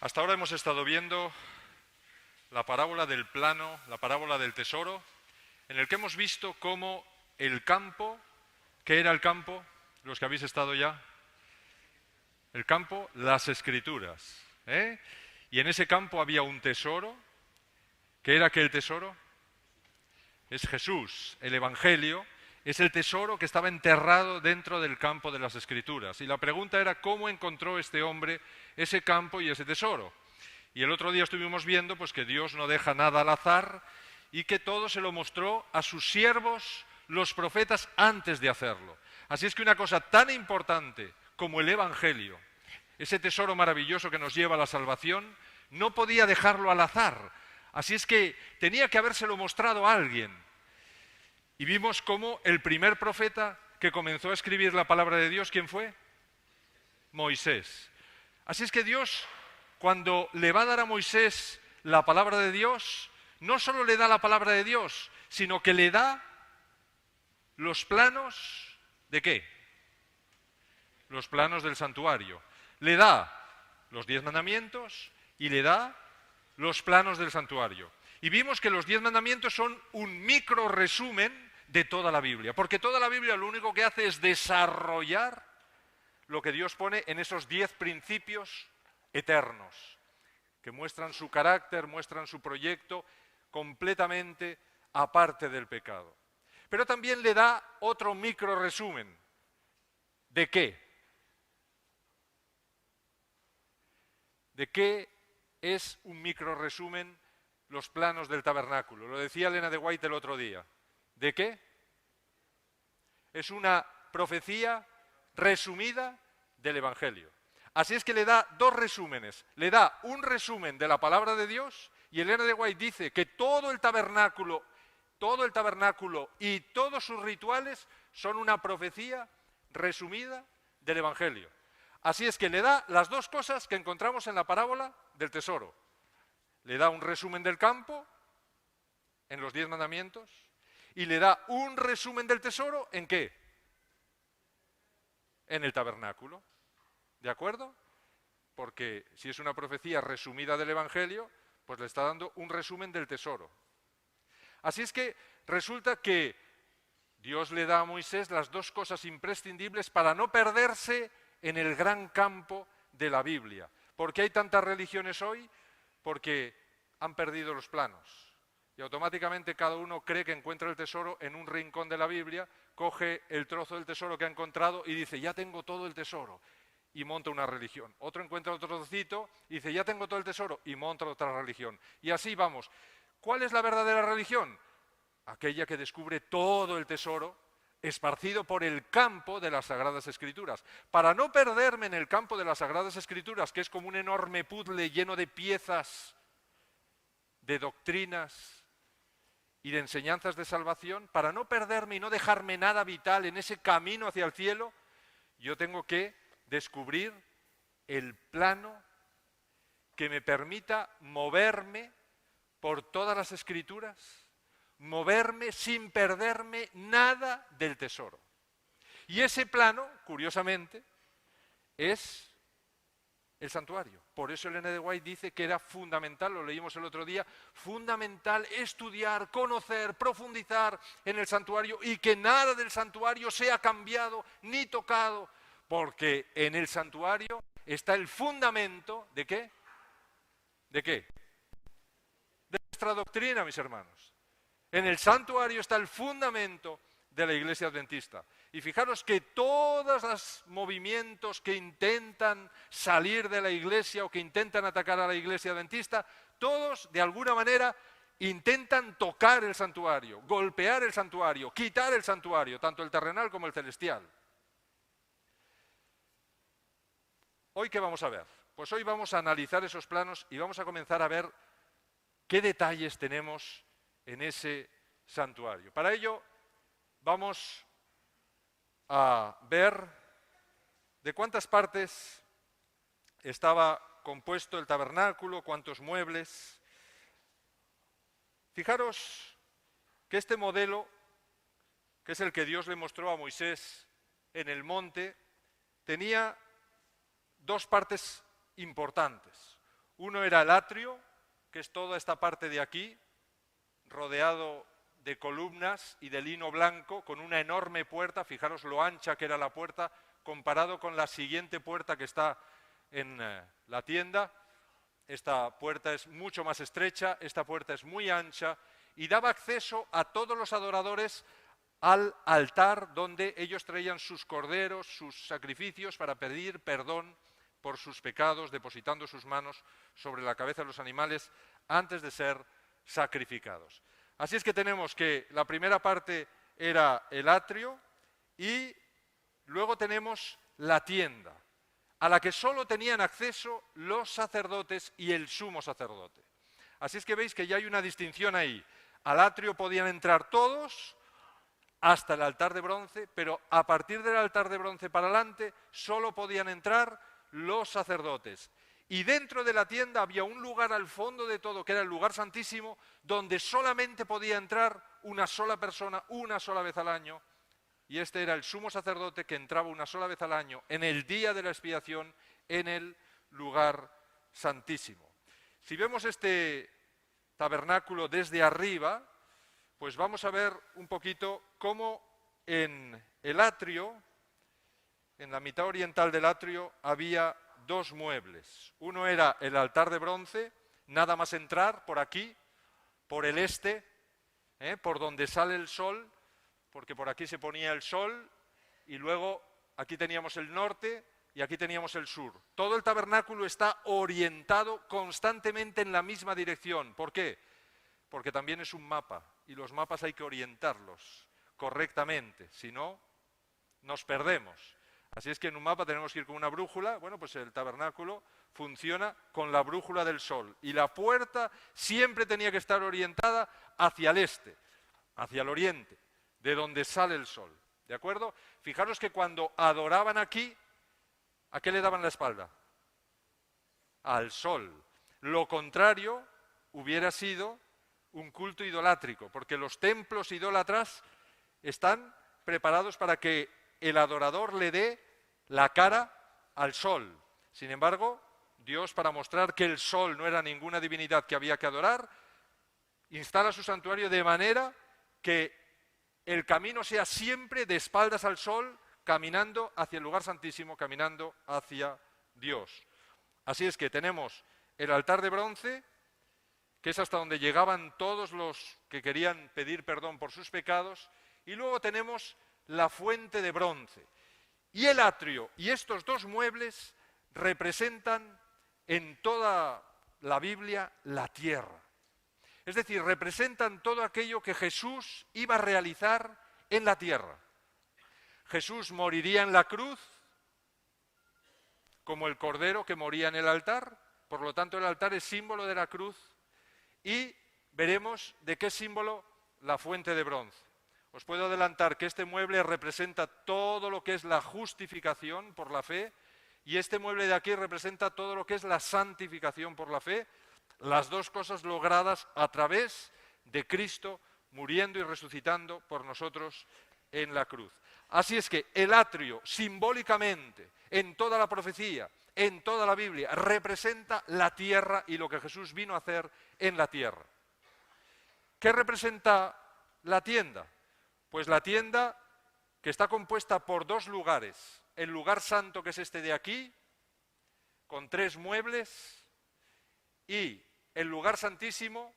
Hasta ahora hemos estado viendo la parábola del plano, la parábola del tesoro, en el que hemos visto cómo el campo, ¿qué era el campo? Los que habéis estado ya. El campo, las Escrituras. Y en ese campo había un tesoro. ¿Qué era aquel tesoro? Es Jesús, el Evangelio. Es el tesoro que estaba enterrado dentro del campo de las Escrituras. Y la pregunta era cómo encontró este hombre ese campo y ese tesoro. Y el otro día estuvimos viendo pues, que Dios no deja nada al azar y que todo se lo mostró a sus siervos, los profetas, antes de hacerlo. Así es que una cosa tan importante como el Evangelio, ese tesoro maravilloso que nos lleva a la salvación, no podía dejarlo al azar. Así es que tenía que habérselo mostrado a alguien. Y vimos cómo el primer profeta que comenzó a escribir la palabra de Dios, ¿quién fue? Moisés. Así es que Dios, cuando le va a dar a Moisés la palabra de Dios, no solo le da la palabra de Dios, sino que le da los planos ¿de qué? Los planos del santuario. Le da los 10 mandamientos y le da los planos del santuario. Y vimos que los 10 mandamientos son un micro resumen de toda la Biblia, porque toda la Biblia lo único que hace es desarrollar lo que Dios pone en esos 10 principios eternos, que muestran su carácter, muestran su proyecto completamente aparte del pecado. Pero también le da otro micro resumen. ¿De qué? ¿De qué es un micro resumen los planos del tabernáculo? Lo decía Elena de White el otro día. ¿De qué? Es una profecía resumida del Evangelio. Así es que le da dos resúmenes. Le da un resumen de la palabra de Dios y Elena de White dice que todo el tabernáculo y todos sus rituales son una profecía resumida del Evangelio. Así es que le da las dos cosas que encontramos en la parábola del tesoro. Le da un resumen del campo en los 10 mandamientos y le da un resumen del tesoro ¿en qué? En el tabernáculo. ¿De acuerdo? Porque si es una profecía resumida del Evangelio, pues le está dando un resumen del tesoro. Así es que resulta que Dios le da a Moisés las dos cosas imprescindibles para no perderse en el gran campo de la Biblia. ¿Por qué hay tantas religiones hoy? Porque han perdido los planos. Y automáticamente cada uno cree que encuentra el tesoro en un rincón de la Biblia, coge el trozo del tesoro que ha encontrado y dice, ya tengo todo el tesoro, y monta una religión. Otro encuentra otro trocito y dice, ya tengo todo el tesoro, y monta otra religión. Y así vamos. ¿Cuál es la verdadera religión? Aquella que descubre todo el tesoro esparcido por el campo de las Sagradas Escrituras. Para no perderme en el campo de las Sagradas Escrituras, que es como un enorme puzzle lleno de piezas, de doctrinas y de enseñanzas de salvación, para no perderme y no dejarme nada vital en ese camino hacia el cielo, yo tengo que descubrir el plano que me permita moverme por todas las Escrituras, moverme sin perderme nada del tesoro. Y ese plano, curiosamente, es el santuario. Por eso Elena de White dice que era fundamental, lo leímos el otro día, fundamental estudiar, conocer, profundizar en el santuario y que nada del santuario sea cambiado ni tocado, porque en el santuario está el fundamento ¿de qué? ¿De qué? De nuestra doctrina, mis hermanos. En el santuario está el fundamento de la Iglesia Adventista. Y fijaros que todos los movimientos que intentan salir de la Iglesia o que intentan atacar a la Iglesia Adventista, todos de alguna manera intentan tocar el santuario, golpear el santuario, quitar el santuario, tanto el terrenal como el celestial. ¿Hoy qué vamos a ver? Pues hoy vamos a analizar esos planos y vamos a comenzar a ver qué detalles tenemos en ese santuario. Para ello vamos a ver de cuántas partes estaba compuesto el tabernáculo, cuántos muebles. Fijaros que este modelo, que es el que Dios le mostró a Moisés en el monte, tenía dos partes importantes. Uno era el atrio, que es toda esta parte de aquí, rodeado de columnas y de lino blanco, con una enorme puerta. Fijaros lo ancha que era la puerta, comparado con la siguiente puerta que está en la tienda. Esta puerta es mucho más estrecha, esta puerta es muy ancha, y daba acceso a todos los adoradores al altar donde ellos traían sus corderos, sus sacrificios para pedir perdón por sus pecados, depositando sus manos sobre la cabeza de los animales antes de ser sacrificados. Así es que tenemos que la primera parte era el atrio y luego tenemos la tienda, a la que solo tenían acceso los sacerdotes y el sumo sacerdote. Así es que veis que ya hay una distinción ahí. Al atrio podían entrar todos hasta el altar de bronce, pero a partir del altar de bronce para adelante solo podían entrar los sacerdotes. Y dentro de la tienda había un lugar al fondo de todo, que era el lugar santísimo, donde solamente podía entrar una sola persona, una sola vez al año, y este era el sumo sacerdote que entraba una sola vez al año, en el día de la expiación, en el lugar santísimo. Si vemos este tabernáculo desde arriba, pues vamos a ver un poquito cómo en el atrio, en la mitad oriental del atrio, había dos muebles. Uno era el altar de bronce, nada más entrar por aquí, por el este, por donde sale el sol, porque por aquí se ponía el sol, y luego aquí teníamos el norte y aquí teníamos el sur. Todo el tabernáculo está orientado constantemente en la misma dirección. ¿Por qué? Porque también es un mapa, y los mapas hay que orientarlos correctamente, si no, nos perdemos. Así es que en un mapa tenemos que ir con una brújula. Bueno, pues el tabernáculo funciona con la brújula del sol, y la puerta siempre tenía que estar orientada hacia el este, hacia el oriente, de donde sale el sol, ¿de acuerdo? Fijaros que cuando adoraban aquí, ¿a qué le daban la espalda? Al sol. Lo contrario hubiera sido un culto idolátrico, porque los templos idólatras están preparados para que el adorador le dé la cara al sol. Sin embargo, Dios, para mostrar que el sol no era ninguna divinidad que había que adorar, instala su santuario de manera que el camino sea siempre de espaldas al sol, caminando hacia el lugar santísimo, caminando hacia Dios. Así es que tenemos el altar de bronce, que es hasta donde llegaban todos los que querían pedir perdón por sus pecados, y luego tenemos la fuente de bronce. Y el atrio y estos dos muebles representan en toda la Biblia la tierra. Es decir, representan todo aquello que Jesús iba a realizar en la tierra. Jesús moriría en la cruz, como el cordero que moría en el altar. Por lo tanto, el altar es símbolo de la cruz. Y veremos de qué símbolo la fuente de bronce. Os puedo adelantar que este mueble representa todo lo que es la justificación por la fe, y este mueble de aquí representa todo lo que es la santificación por la fe, las dos cosas logradas a través de Cristo muriendo y resucitando por nosotros en la cruz. Así es que el atrio, simbólicamente, en toda la profecía, en toda la Biblia, representa la tierra y lo que Jesús vino a hacer en la tierra. ¿Qué representa la tienda? Pues la tienda, que está compuesta por dos lugares. El lugar santo, que es este de aquí, con 3 muebles, y el lugar santísimo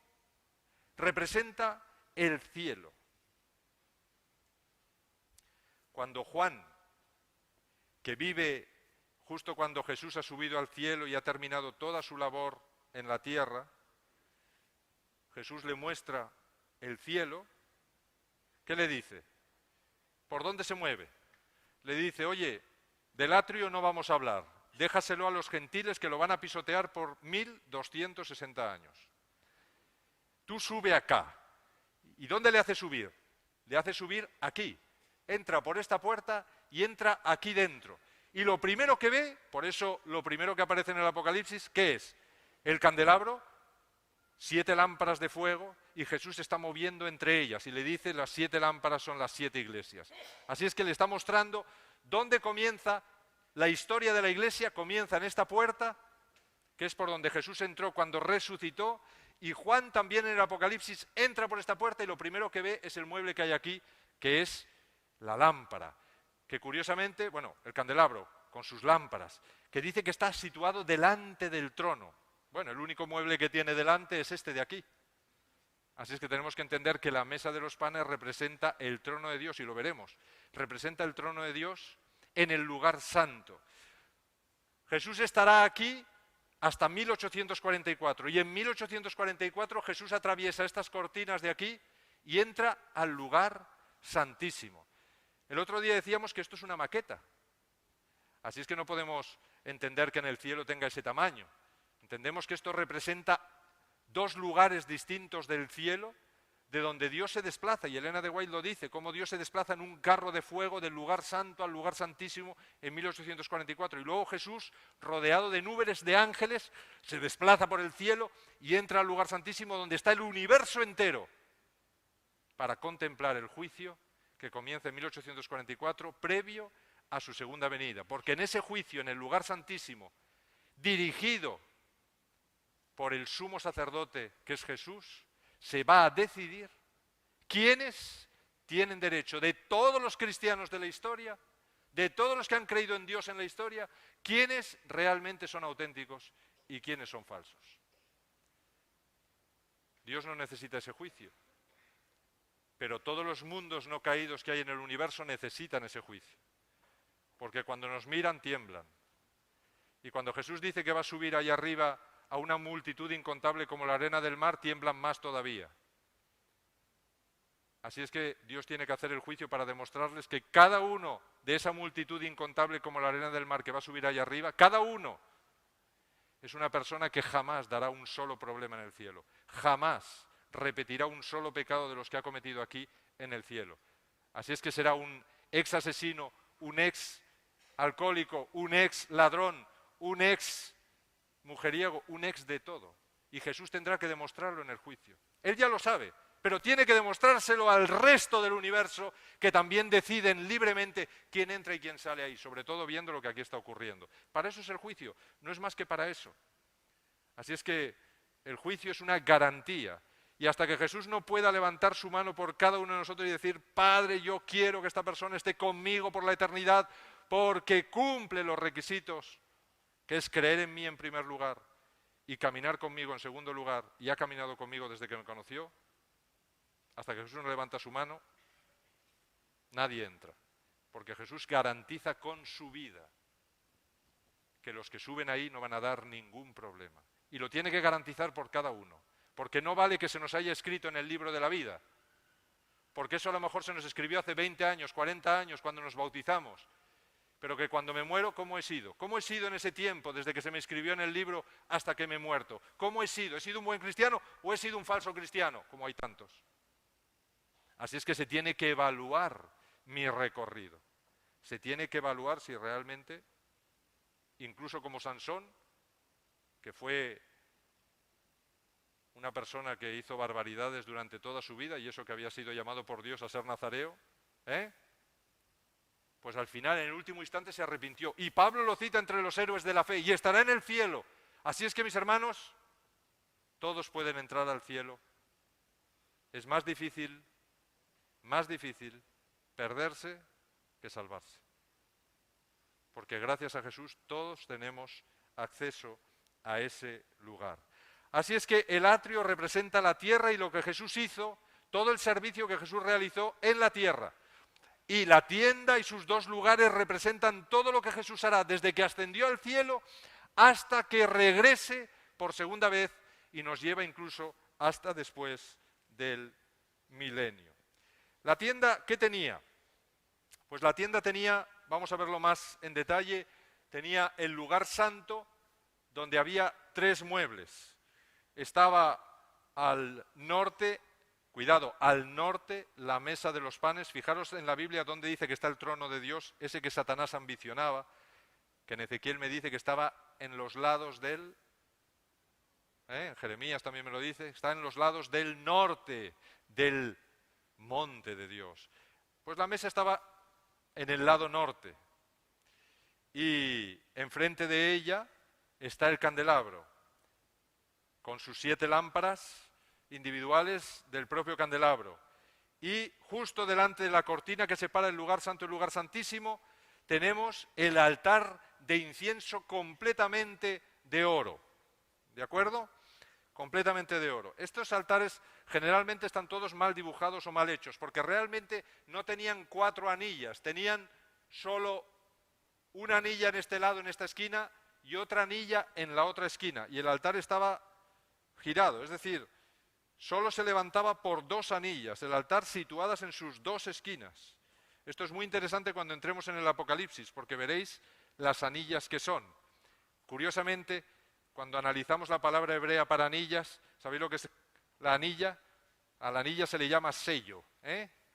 representa el cielo. Cuando Juan, que vive justo cuando Jesús ha subido al cielo y ha terminado toda su labor en la tierra, Jesús le muestra el cielo. ¿Qué le dice? ¿Por dónde se mueve? Le dice, oye, del atrio no vamos a hablar, déjaselo a los gentiles que lo van a pisotear por 1260 años. Tú sube acá. ¿Y dónde le hace subir? Le hace subir aquí. Entra por esta puerta y entra aquí dentro. Y lo primero que ve, por eso lo primero que aparece en el Apocalipsis, ¿qué es? El candelabro, 7 lámparas de fuego, y Jesús se está moviendo entre ellas y le dice, las 7 lámparas son las 7 iglesias. Así es que le está mostrando dónde comienza la historia de la iglesia. Comienza en esta puerta que es por donde Jesús entró cuando resucitó, y Juan también en el Apocalipsis entra por esta puerta y lo primero que ve es el mueble que hay aquí, que es la lámpara, que curiosamente, bueno, el candelabro con sus lámparas, que dice que está situado delante del trono. Bueno, el único mueble que tiene delante es este de aquí. Así es que tenemos que entender que la mesa de los panes representa el trono de Dios, y lo veremos. Representa el trono de Dios en el lugar santo. Jesús estará aquí hasta 1844, y en 1844 Jesús atraviesa estas cortinas de aquí y entra al lugar santísimo. El otro día decíamos que esto es una maqueta, así es que no podemos entender que en el cielo tenga ese tamaño. Entendemos que esto representa dos lugares distintos del cielo, de donde Dios se desplaza, y Elena de White lo dice, cómo Dios se desplaza en un carro de fuego del lugar santo al lugar santísimo en 1844, y luego Jesús, rodeado de nubes de ángeles, se desplaza por el cielo y entra al lugar santísimo donde está el universo entero, para contemplar el juicio que comienza en 1844, previo a su segunda venida, porque en ese juicio, en el lugar santísimo, dirigido por el sumo sacerdote que es Jesús, se va a decidir quiénes tienen derecho, de todos los cristianos de la historia, de todos los que han creído en Dios en la historia, quiénes realmente son auténticos y quiénes son falsos. Dios no necesita ese juicio, pero todos los mundos no caídos que hay en el universo necesitan ese juicio, porque cuando nos miran tiemblan. Y cuando Jesús dice que va a subir allá arriba a una multitud incontable como la arena del mar, tiemblan más todavía. Así es que Dios tiene que hacer el juicio para demostrarles que cada uno de esa multitud incontable como la arena del mar que va a subir allá arriba, cada uno es una persona que jamás dará un solo problema en el cielo, jamás repetirá un solo pecado de los que ha cometido aquí en el cielo. Así es que será un ex asesino, un ex alcohólico, un ex ladrón, un ex mujeriego, un ex de todo. Y Jesús tendrá que demostrarlo en el juicio. Él ya lo sabe, pero tiene que demostrárselo al resto del universo, que también deciden libremente quién entra y quién sale ahí, sobre todo viendo lo que aquí está ocurriendo. Para eso es el juicio, no es más que para eso. Así es que el juicio es una garantía. Y hasta que Jesús no pueda levantar su mano por cada uno de nosotros y decir, Padre, yo quiero que esta persona esté conmigo por la eternidad porque cumple los requisitos, que es creer en mí en primer lugar y caminar conmigo en segundo lugar, y ha caminado conmigo desde que me conoció, hasta que Jesús no levanta su mano, nadie entra. Porque Jesús garantiza con su vida que los que suben ahí no van a dar ningún problema. Y lo tiene que garantizar por cada uno. Porque no vale que se nos haya escrito en el libro de la vida. Porque eso a lo mejor se nos escribió hace 20 años, 40 años, cuando nos bautizamos. Pero que cuando me muero, ¿cómo he sido? ¿Cómo he sido en ese tiempo, desde que se me escribió en el libro hasta que me he muerto? ¿Cómo he sido? ¿He sido un buen cristiano o he sido un falso cristiano? Como hay tantos. Así es que se tiene que evaluar mi recorrido. Se tiene que evaluar si realmente, incluso como Sansón, que fue una persona que hizo barbaridades durante toda su vida, y eso que había sido llamado por Dios a ser nazareo, pues al final, en el último instante, se arrepintió. Y Pablo lo cita entre los héroes de la fe, y estará en el cielo. Así es que, mis hermanos, todos pueden entrar al cielo. Es más difícil perderse que salvarse. Porque gracias a Jesús todos tenemos acceso a ese lugar. Así es que el atrio representa la tierra y lo que Jesús hizo, todo el servicio que Jesús realizó en la tierra. Y la tienda y sus dos lugares representan todo lo que Jesús hará desde que ascendió al cielo hasta que regrese por segunda vez y nos lleva incluso hasta después del milenio. La tienda, ¿qué tenía? Pues la tienda tenía, vamos a verlo más en detalle, tenía el lugar santo donde había 3 muebles. Estaba al norte, cuidado, al norte la mesa de los panes. Fijaros en la Biblia donde dice que está el trono de Dios, ese que Satanás ambicionaba, que en Ezequiel me dice que estaba en los lados del, en Jeremías también me lo dice, está en los lados del norte del monte de Dios. Pues la mesa estaba en el lado norte y enfrente de ella está el candelabro. con sus 7 lámparas individuales del propio candelabro. Y justo delante de la cortina que separa el lugar santo del lugar santísimo, tenemos el altar de incienso completamente de oro. ¿De acuerdo? Completamente de oro. Estos altares generalmente están todos mal dibujados o mal hechos, porque realmente no tenían 4 anillas, tenían solo una anilla en este lado, en esta esquina, y otra anilla en la otra esquina. Y el altar estaba girado, es decir, solo se levantaba por 2 anillas, el altar situadas en sus 2 esquinas. Esto es muy interesante cuando entremos en el Apocalipsis, porque veréis las anillas que son. Curiosamente, cuando analizamos la palabra hebrea para anillas, ¿sabéis lo que es la anilla? A la anilla se le llama sello,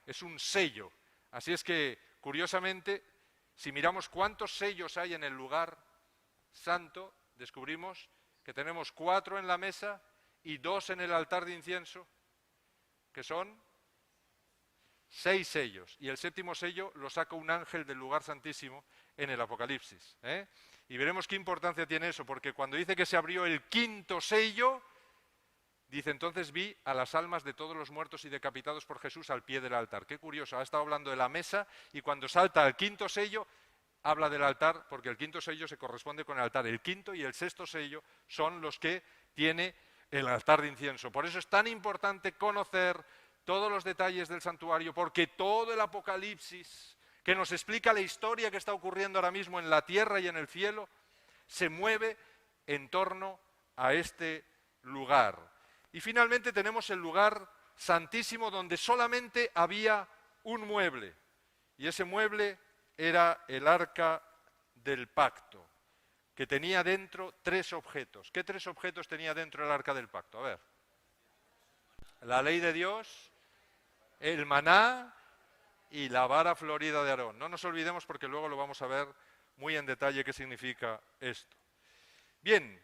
es un sello. Así es que, curiosamente, si miramos cuántos sellos hay en el lugar santo, descubrimos que tenemos 4 en la mesa y 2 en el altar de incienso, que son 6 sellos. Y el 7º sello lo saca un ángel del lugar santísimo en el Apocalipsis. Y veremos qué importancia tiene eso, porque cuando dice que se abrió el 5º sello, dice, entonces vi a las almas de todos los muertos y decapitados por Jesús al pie del altar. Qué curioso, ha estado hablando de la mesa y cuando salta al 5º sello, habla del altar, porque el 5º sello se corresponde con el altar. El 5º y el 6º sello son los que tiene el altar de incienso. Por eso es tan importante conocer todos los detalles del santuario, porque todo el Apocalipsis, que nos explica la historia que está ocurriendo ahora mismo en la tierra y en el cielo, se mueve en torno a este lugar. Y finalmente tenemos el lugar santísimo donde solamente había un mueble, y ese mueble era el arca del pacto, que tenía dentro 3 objetos. ¿Qué 3 objetos tenía dentro el arca del pacto? A ver. La ley de Dios, el maná y la vara florida de Aarón. No nos olvidemos porque luego lo vamos a ver muy en detalle qué significa esto. Bien,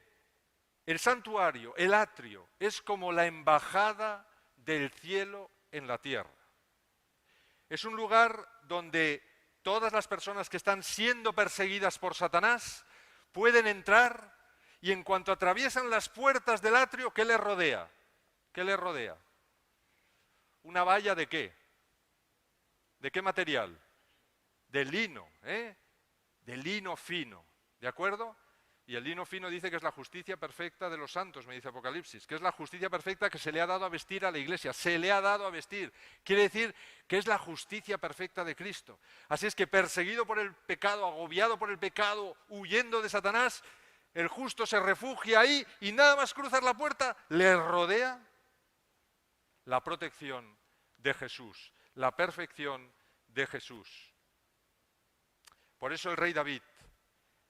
el santuario, el atrio, es como la embajada del cielo en la tierra. Es un lugar donde todas las personas que están siendo perseguidas por Satanás pueden entrar y en cuanto atraviesan las puertas del atrio, ¿qué les rodea? ¿Qué les rodea? ¿Una valla de qué? ¿De qué material? De lino, de lino fino, ¿de acuerdo? Y el lino fino dice que es la justicia perfecta de los santos, me dice Apocalipsis, que es la justicia perfecta que se le ha dado a vestir a la iglesia, se le ha dado a vestir. Quiere decir que es la justicia perfecta de Cristo. Así es que perseguido por el pecado, agobiado por el pecado, huyendo de Satanás, el justo se refugia ahí y nada más cruzar la puerta, le rodea la protección de Jesús, la perfección de Jesús. Por eso el rey David,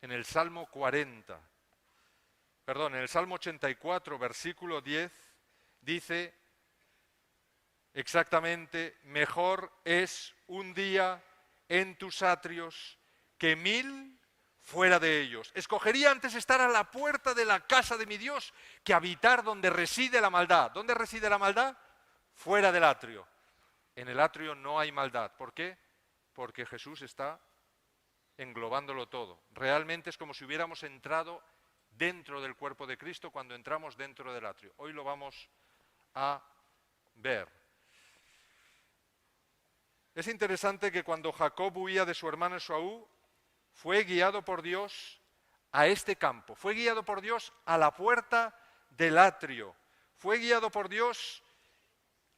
en el Salmo 84, versículo 10, dice exactamente, mejor es un día en tus atrios que 1000 fuera de ellos. Escogería antes estar a la puerta de la casa de mi Dios que habitar donde reside la maldad. ¿Dónde reside la maldad? Fuera del atrio. En el atrio no hay maldad. ¿Por qué? Porque Jesús está englobándolo todo. Realmente es como si hubiéramos entrado dentro del cuerpo de Cristo cuando entramos dentro del atrio. Hoy lo vamos a ver. Es interesante que cuando Jacob huía de su hermano Esaú, fue guiado por Dios a este campo, fue guiado por Dios a la puerta del atrio, fue guiado por Dios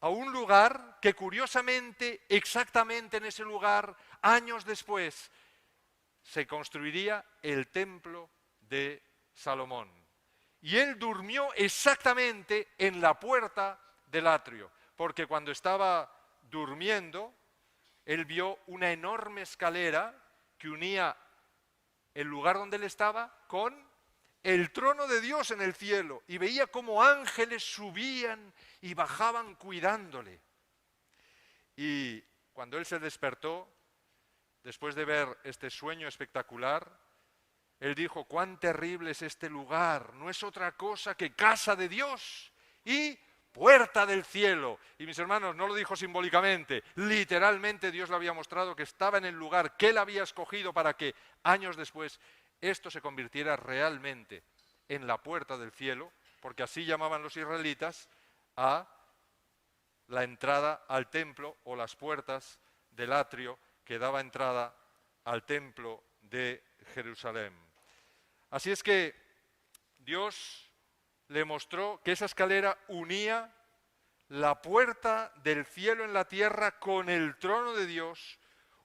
a un lugar que curiosamente, exactamente en ese lugar, años después, se construiría el templo de Salomón. Y él durmió exactamente en la puerta del atrio, porque cuando estaba durmiendo, él vio una enorme escalera que unía el lugar donde él estaba con el trono de Dios en el cielo, y veía cómo ángeles subían y bajaban cuidándole. Y cuando él se despertó, después de ver este sueño espectacular, él dijo, cuán terrible es este lugar, no es otra cosa que casa de Dios y puerta del cielo. Y mis hermanos, no lo dijo simbólicamente, literalmente Dios le había mostrado que estaba en el lugar que él había escogido para que años después esto se convirtiera realmente en la puerta del cielo, porque así llamaban los israelitas a la entrada al templo o las puertas del atrio que daba entrada al templo de Jerusalén. Así es que Dios le mostró que esa escalera unía la puerta del cielo en la tierra con el trono de Dios,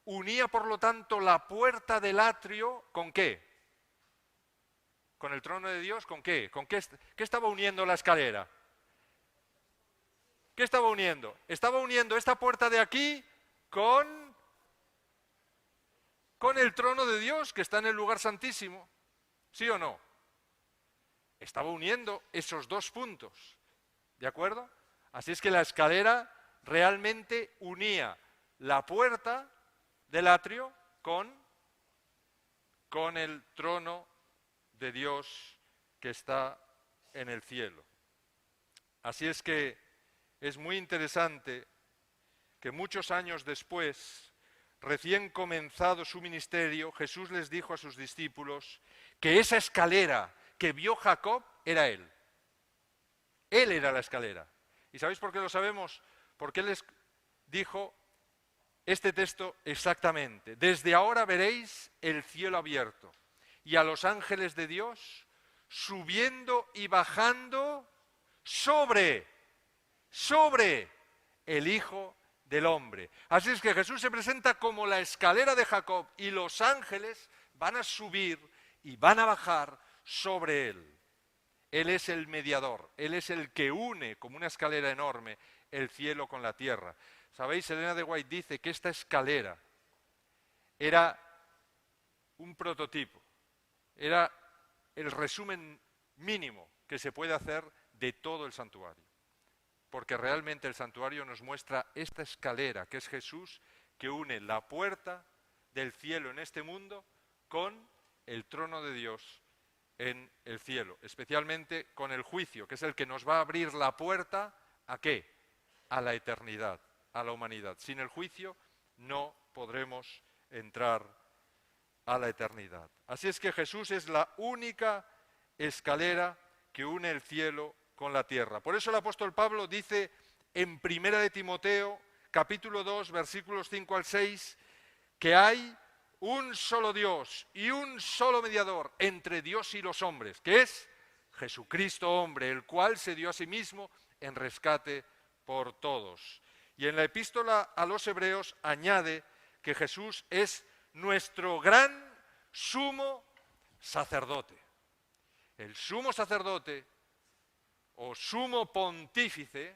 unía por lo tanto la puerta del atrio ¿con qué? Con el trono de Dios, ¿con qué? ¿Qué estaba uniendo la escalera? ¿Qué estaba uniendo? Estaba uniendo esta puerta de aquí con el trono de Dios que está en el lugar santísimo. ¿Sí o no? Estaba uniendo esos dos puntos. ¿De acuerdo? Así es que la escalera realmente unía la puerta del atrio con el trono de Dios que está en el cielo. Así es que es muy interesante que muchos años después, recién comenzado su ministerio, Jesús les dijo a sus discípulos que esa escalera que vio Jacob era él. Él era la escalera. ¿Y sabéis por qué lo sabemos? Porque él les dijo este texto exactamente. Desde ahora veréis el cielo abierto y a los ángeles de Dios subiendo y bajando sobre el Hijo del Hombre. Así es que Jesús se presenta como la escalera de Jacob y los ángeles van a subir y van a bajar sobre él. Él es el mediador, él es el que une como una escalera enorme el cielo con la tierra. ¿Sabéis? Elena de White dice que esta escalera era un prototipo, era el resumen mínimo que se puede hacer de todo el santuario. Porque realmente el santuario nos muestra esta escalera, que es Jesús, que une la puerta del cielo en este mundo con el trono de Dios en el cielo, especialmente con el juicio, que es el que nos va a abrir la puerta, ¿a qué? A la eternidad, a la humanidad. Sin el juicio no podremos entrar a la eternidad. Así es que Jesús es la única escalera que une el cielo con la tierra. Por eso el apóstol Pablo dice en 1 de Timoteo, capítulo 2, versículos 5 al 6, que hay un solo Dios y un solo mediador entre Dios y los hombres, que es Jesucristo hombre, el cual se dio a sí mismo en rescate por todos. Y en la epístola a los Hebreos añade que Jesús es nuestro gran sumo sacerdote. El sumo sacerdote o sumo pontífice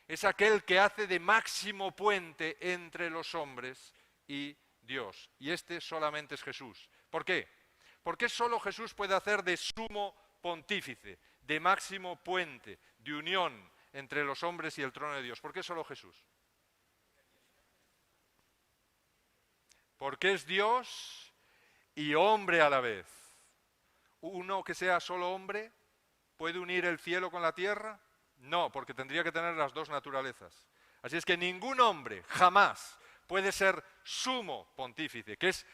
es aquel que hace de máximo puente entre los hombres y Dios. Y este solamente es Jesús. ¿Por qué? Porque solo Jesús puede hacer de sumo pontífice, de máximo puente, de unión entre los hombres y el trono de Dios. ¿Por qué solo Jesús? Porque es Dios y hombre a la vez. ¿Uno que sea solo hombre puede unir el cielo con la tierra? No, porque tendría que tener las dos naturalezas. Así es que ningún hombre jamás puede ser sumo pontífice, que es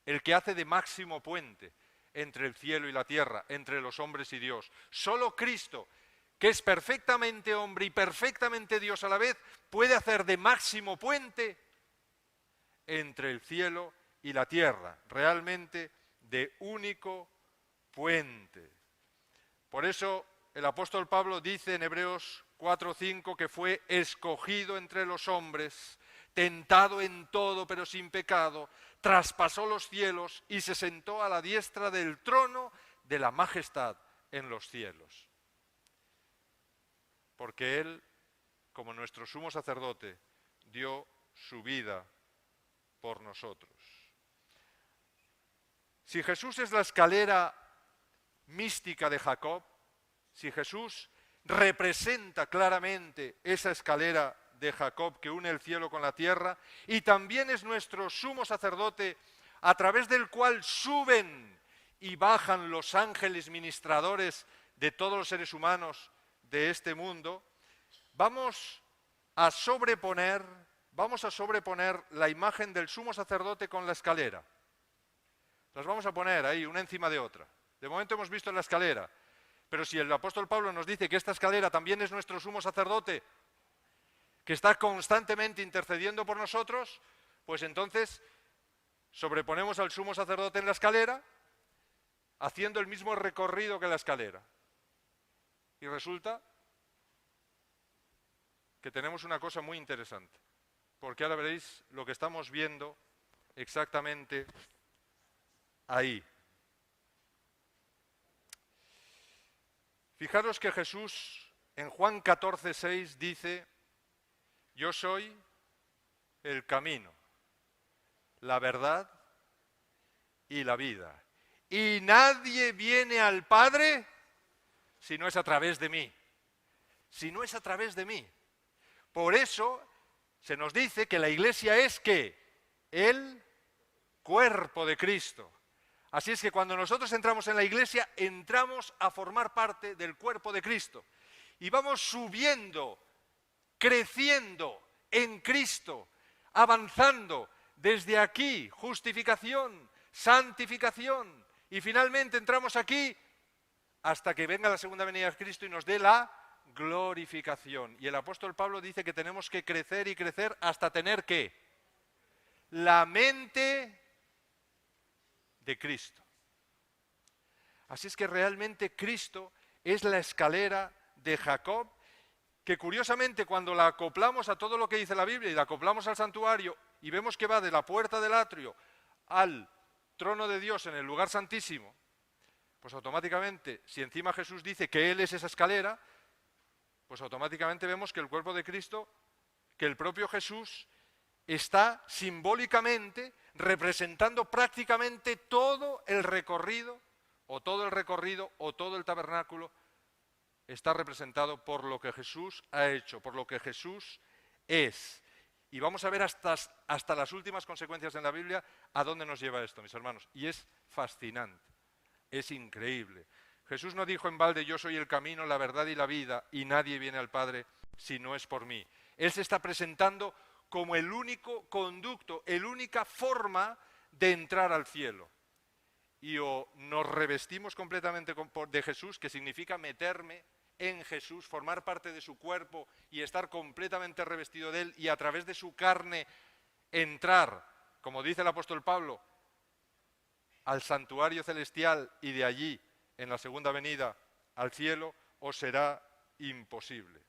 el que hace de máximo puente entre el cielo y la tierra, entre los hombres y Dios. Solo Cristo, que es perfectamente hombre y perfectamente Dios a la vez, puede hacer de máximo puente entre el cielo y la tierra, realmente de único puente. Por eso el apóstol Pablo dice en Hebreos 4:5 que fue escogido entre los hombres, tentado en todo pero sin pecado, traspasó los cielos y se sentó a la diestra del trono de la majestad en los cielos. Porque Él, como nuestro sumo sacerdote, dio su vida por nosotros. Si Jesús es la escalera mística de Jacob, si Jesús representa claramente esa escalera de Jacob que une el cielo con la tierra, y también es nuestro sumo sacerdote a través del cual suben y bajan los ángeles ministradores de todos los seres humanos de este mundo, vamos a sobreponer la imagen del sumo sacerdote con la escalera. Las vamos a poner ahí, una encima de otra. De momento hemos visto la escalera, Pero si el apóstol Pablo nos dice que esta escalera también es nuestro sumo sacerdote, que está constantemente intercediendo por nosotros, pues entonces sobreponemos al sumo sacerdote en la escalera, haciendo el mismo recorrido que la escalera. Y resulta que tenemos una cosa muy interesante, porque ahora veréis lo que estamos viendo exactamente ahí. Fijaros que Jesús en Juan 14:6 dice: yo soy el camino, la verdad y la vida. Y nadie viene al Padre si no es a través de mí. Si no es a través de mí. Por eso se nos dice que la Iglesia es ¿qué? El cuerpo de Cristo. Así es que cuando nosotros entramos en la Iglesia, entramos a formar parte del cuerpo de Cristo. Y vamos subiendo, creciendo en Cristo, avanzando desde aquí, justificación, santificación, y finalmente entramos aquí hasta que venga la segunda venida de Cristo y nos dé la glorificación. Y el apóstol Pablo dice que tenemos que crecer y crecer hasta tener ¿qué? La mente de Cristo. Así es que realmente Cristo es la escalera de Jacob, que curiosamente cuando la acoplamos a todo lo que dice la Biblia y la acoplamos al santuario y vemos que va de la puerta del atrio al trono de Dios en el lugar santísimo, pues automáticamente, si encima Jesús dice que Él es esa escalera, pues automáticamente vemos que el cuerpo de Cristo, que el propio Jesús está simbólicamente representando prácticamente todo el recorrido, o todo el tabernáculo, está representado por lo que Jesús ha hecho, por lo que Jesús es. Y vamos a ver hasta las últimas consecuencias en la Biblia a dónde nos lleva esto, mis hermanos. Y es fascinante, es increíble. Jesús no dijo en balde: yo soy el camino, la verdad y la vida, y nadie viene al Padre si no es por mí. Él se está presentando como el único conducto, la única forma de entrar al cielo. Y o nos revestimos completamente de Jesús, que significa meterme en Jesús, formar parte de su cuerpo y estar completamente revestido de Él, y a través de su carne entrar, como dice el apóstol Pablo, al santuario celestial y de allí, en la segunda venida, al cielo, os será imposible.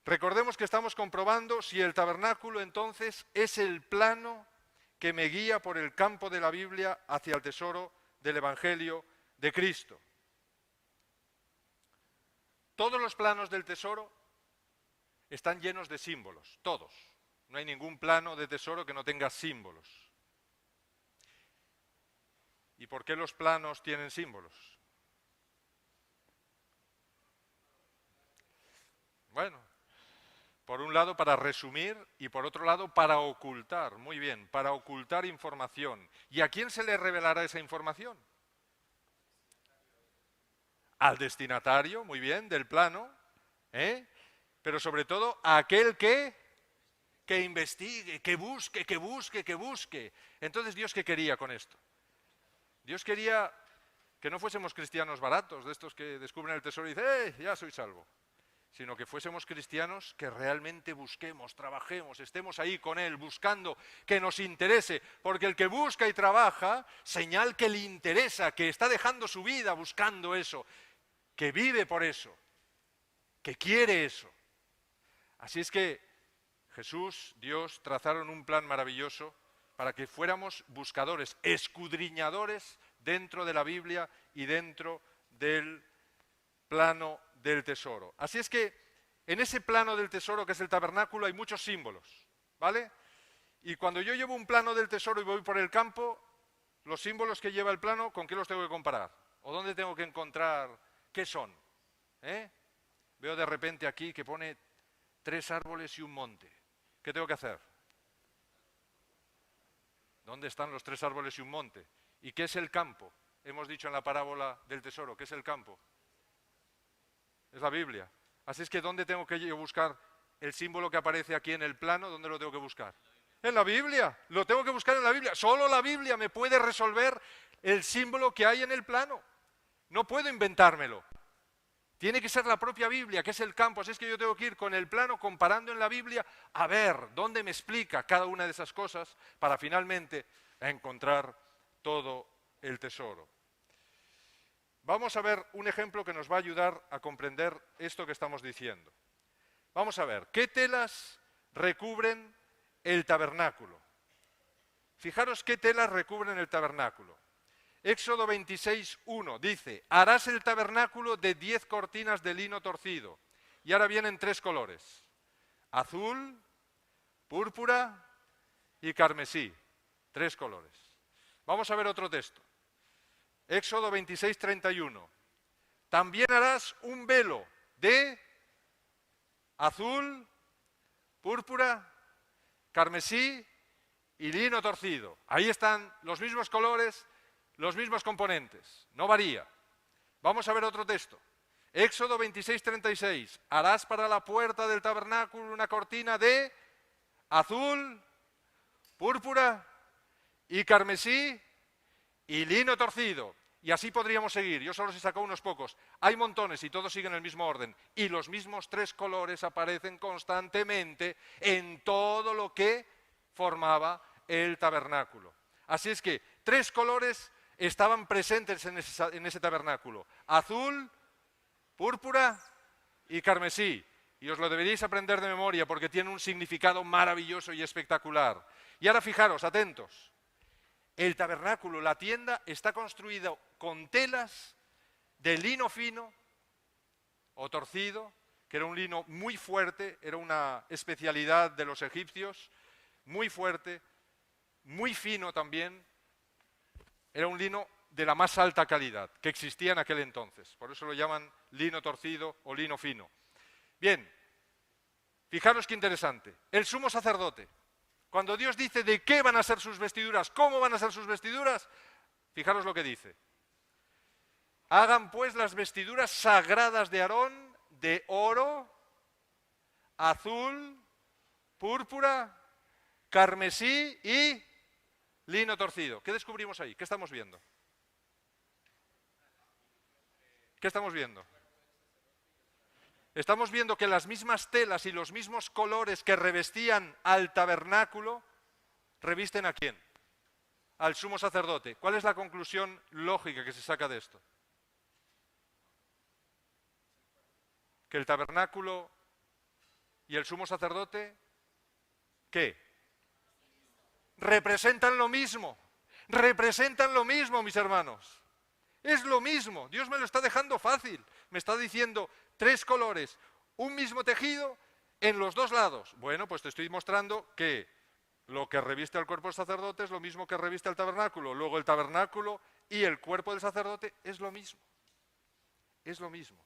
Recordemos que estamos comprobando si el tabernáculo entonces es el plano que me guía por el campo de la Biblia hacia el tesoro del Evangelio de Cristo. Todos los planos del tesoro están llenos de símbolos, todos. No hay ningún plano de tesoro que no tenga símbolos. ¿Y por qué los planos tienen símbolos? Bueno, por un lado para resumir y por otro lado para ocultar, muy bien, para ocultar información. ¿Y a quién se le revelará esa información? Al destinatario, muy bien, del plano, pero sobre todo a aquel que investigue, que busque. Entonces, ¿Dios qué quería con esto? Dios quería que no fuésemos cristianos baratos, de estos que descubren el tesoro y dicen: ya soy salvo. Sino que fuésemos cristianos que realmente busquemos, trabajemos, estemos ahí con Él, buscando, que nos interese, porque el que busca y trabaja, señal que le interesa, que está dejando su vida buscando eso, que vive por eso, que quiere eso. Así es que Jesús, Dios, trazaron un plan maravilloso para que fuéramos buscadores, escudriñadores dentro de la Biblia y dentro del plano del tesoro. Así es que en ese plano del tesoro que es el tabernáculo hay muchos símbolos, ¿vale? Y cuando yo llevo un plano del tesoro y voy por el campo, los símbolos que lleva el plano, ¿con qué los tengo que comparar? ¿O dónde tengo que encontrar qué son? Veo de repente aquí que pone 3 árboles y un monte. ¿Qué tengo que hacer? ¿Dónde están los 3 árboles y un monte? ¿Y qué es el campo? Hemos dicho en la parábola del tesoro, ¿qué es el campo? Es la Biblia. Así es que ¿dónde tengo que yo buscar el símbolo que aparece aquí en el plano? ¿Dónde lo tengo que buscar? En la Biblia. Lo tengo que buscar en la Biblia. Solo la Biblia me puede resolver el símbolo que hay en el plano. No puedo inventármelo. Tiene que ser la propia Biblia, que es el campo. Así es que yo tengo que ir con el plano, comparando en la Biblia, a ver dónde me explica cada una de esas cosas para finalmente encontrar todo el tesoro. Vamos a ver un ejemplo que nos va a ayudar a comprender esto que estamos diciendo. Vamos a ver, ¿qué telas recubren el tabernáculo? Fijaros qué telas recubren el tabernáculo. Éxodo 26:1 dice, harás el tabernáculo de 10 cortinas de lino torcido. Y ahora vienen 3 colores, azul, púrpura y carmesí. 3 colores. Vamos a ver otro texto. Éxodo 26:31. También harás un velo de azul, púrpura, carmesí y lino torcido. Ahí están los mismos colores, los mismos componentes, no varía. Vamos a ver otro texto. Éxodo 26:36. Harás para la puerta del tabernáculo una cortina de azul, púrpura y carmesí y lino torcido. Y así podríamos seguir. Yo solo os he sacado unos pocos. Hay montones y todos siguen el mismo orden. Y los mismos 3 colores aparecen constantemente en todo lo que formaba el tabernáculo. Así es que 3 colores estaban presentes en ese tabernáculo. Azul, púrpura y carmesí. Y os lo deberíais aprender de memoria porque tiene un significado maravilloso y espectacular. Y ahora fijaros, atentos. El tabernáculo, la tienda, está construido con telas de lino fino o torcido, que era un lino muy fuerte, era una especialidad de los egipcios, muy fuerte, muy fino también. Era un lino de la más alta calidad que existía en aquel entonces. Por eso lo llaman lino torcido o lino fino. Bien, fijaros qué interesante. El sumo sacerdote, cuando Dios dice de qué van a ser sus vestiduras, cómo van a ser sus vestiduras, fijaros lo que dice. Hagan pues las vestiduras sagradas de Aarón de oro, azul, púrpura, carmesí y lino torcido. ¿Qué descubrimos ahí? ¿Qué estamos viendo? ¿Qué estamos viendo? Estamos viendo que las mismas telas y los mismos colores que revestían al tabernáculo, ¿revisten a quién? Al sumo sacerdote. ¿Cuál es la conclusión lógica que se saca de esto? Que el tabernáculo y el sumo sacerdote, ¿qué? Representan lo mismo, mis hermanos. Es lo mismo, Dios me lo está dejando fácil. Me está diciendo 3 colores, un mismo tejido en los 2 lados. Bueno, pues te estoy mostrando que lo que reviste al cuerpo del sacerdote es lo mismo que reviste al tabernáculo. Luego el tabernáculo y el cuerpo del sacerdote es lo mismo. Es lo mismo.